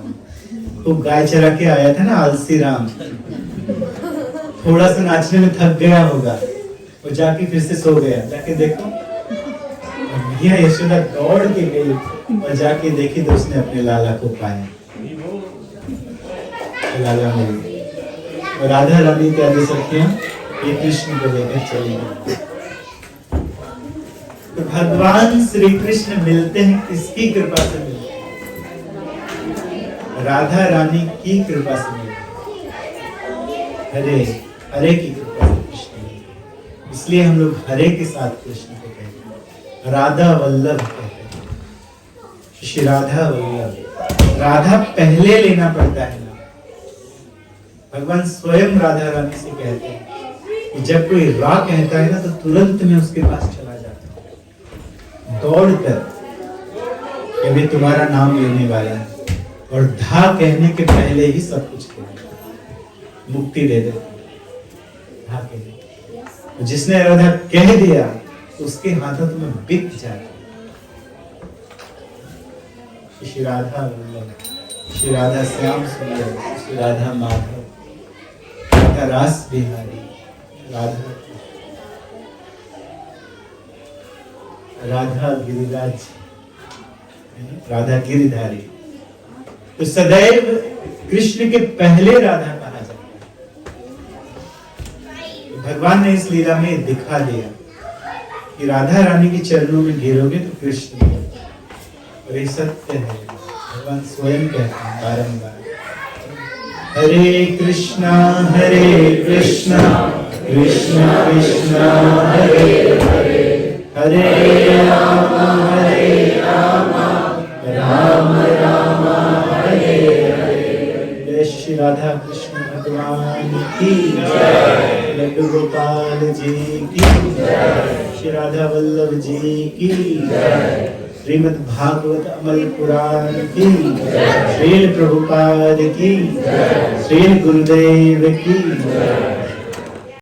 तो गाय चरा के आया था ना आलसी राम, थोड़ा सा नाचने में थक गया होगा, वो जाके फिर से सो गया। जाके देखो भैया यशोदा दौड़ के गई और जाके देखी तो उसने अपने लाला को पाया, लाला मिल गया। और राधा रानी क्या दे सकती हैं, ये कृष्ण को लेकर चली गई। तो भगवान श्री कृष्ण मिलते हैं किसकी कृपा से मिलते हैं, राधा रानी की कृपा से मिलते हैं, हरे हरे की कृपा से कृष्ण मिलते हैं। इसलिए हम लोग हरे के साथ कृष्ण को कहते हैं, राधा वल्लभ कहते हैं, श्री राधा वल्लभ। राधा पहले लेना पड़ता है ना, भगवान स्वयं राधा रानी से कहते हैं कि जब कोई रा कहता है ना तो तुरंत मैं उसके पास चला जाता हूँ दौड़कर, कि मैं तुम्हारा नाम लेने वाला है, और धा कहने के पहले ही सब कुछ मुक्ति दे देता धा कहने। तो जिसने राधा कह दिया तो उसके हाथों तुम्हें बिक जाता। श्री राधा वल्लभ, श्री राधा श्याम सुंदर, श्री राधा माधव, राधा रास बिहारी, राधा राधा गिरिराज, राधा गिरिधारी। तो सदैव कृष्ण के पहले राधा कहा जाता है। भगवान ने इस लीला में दिखा दिया कि राधा रानी के चरणों में गिरोगे तो कृष्ण, और ये सत्य है। भगवान स्वयं कहते हैं बारंबार, हरे कृष्णा कृष्णा कृष्णा हरे हरे, हरे राम राम राम हरे हरे। जय श्री राधा कृष्ण भगवान की जय, लड्डू गोपाल जी की जय, श्री राधा वल्लभ जी की जय, श्रीमद् भागवत अमल पुराण की जय, श्रील प्रभुपाद की जय, श्रील गुरुदेव की जय।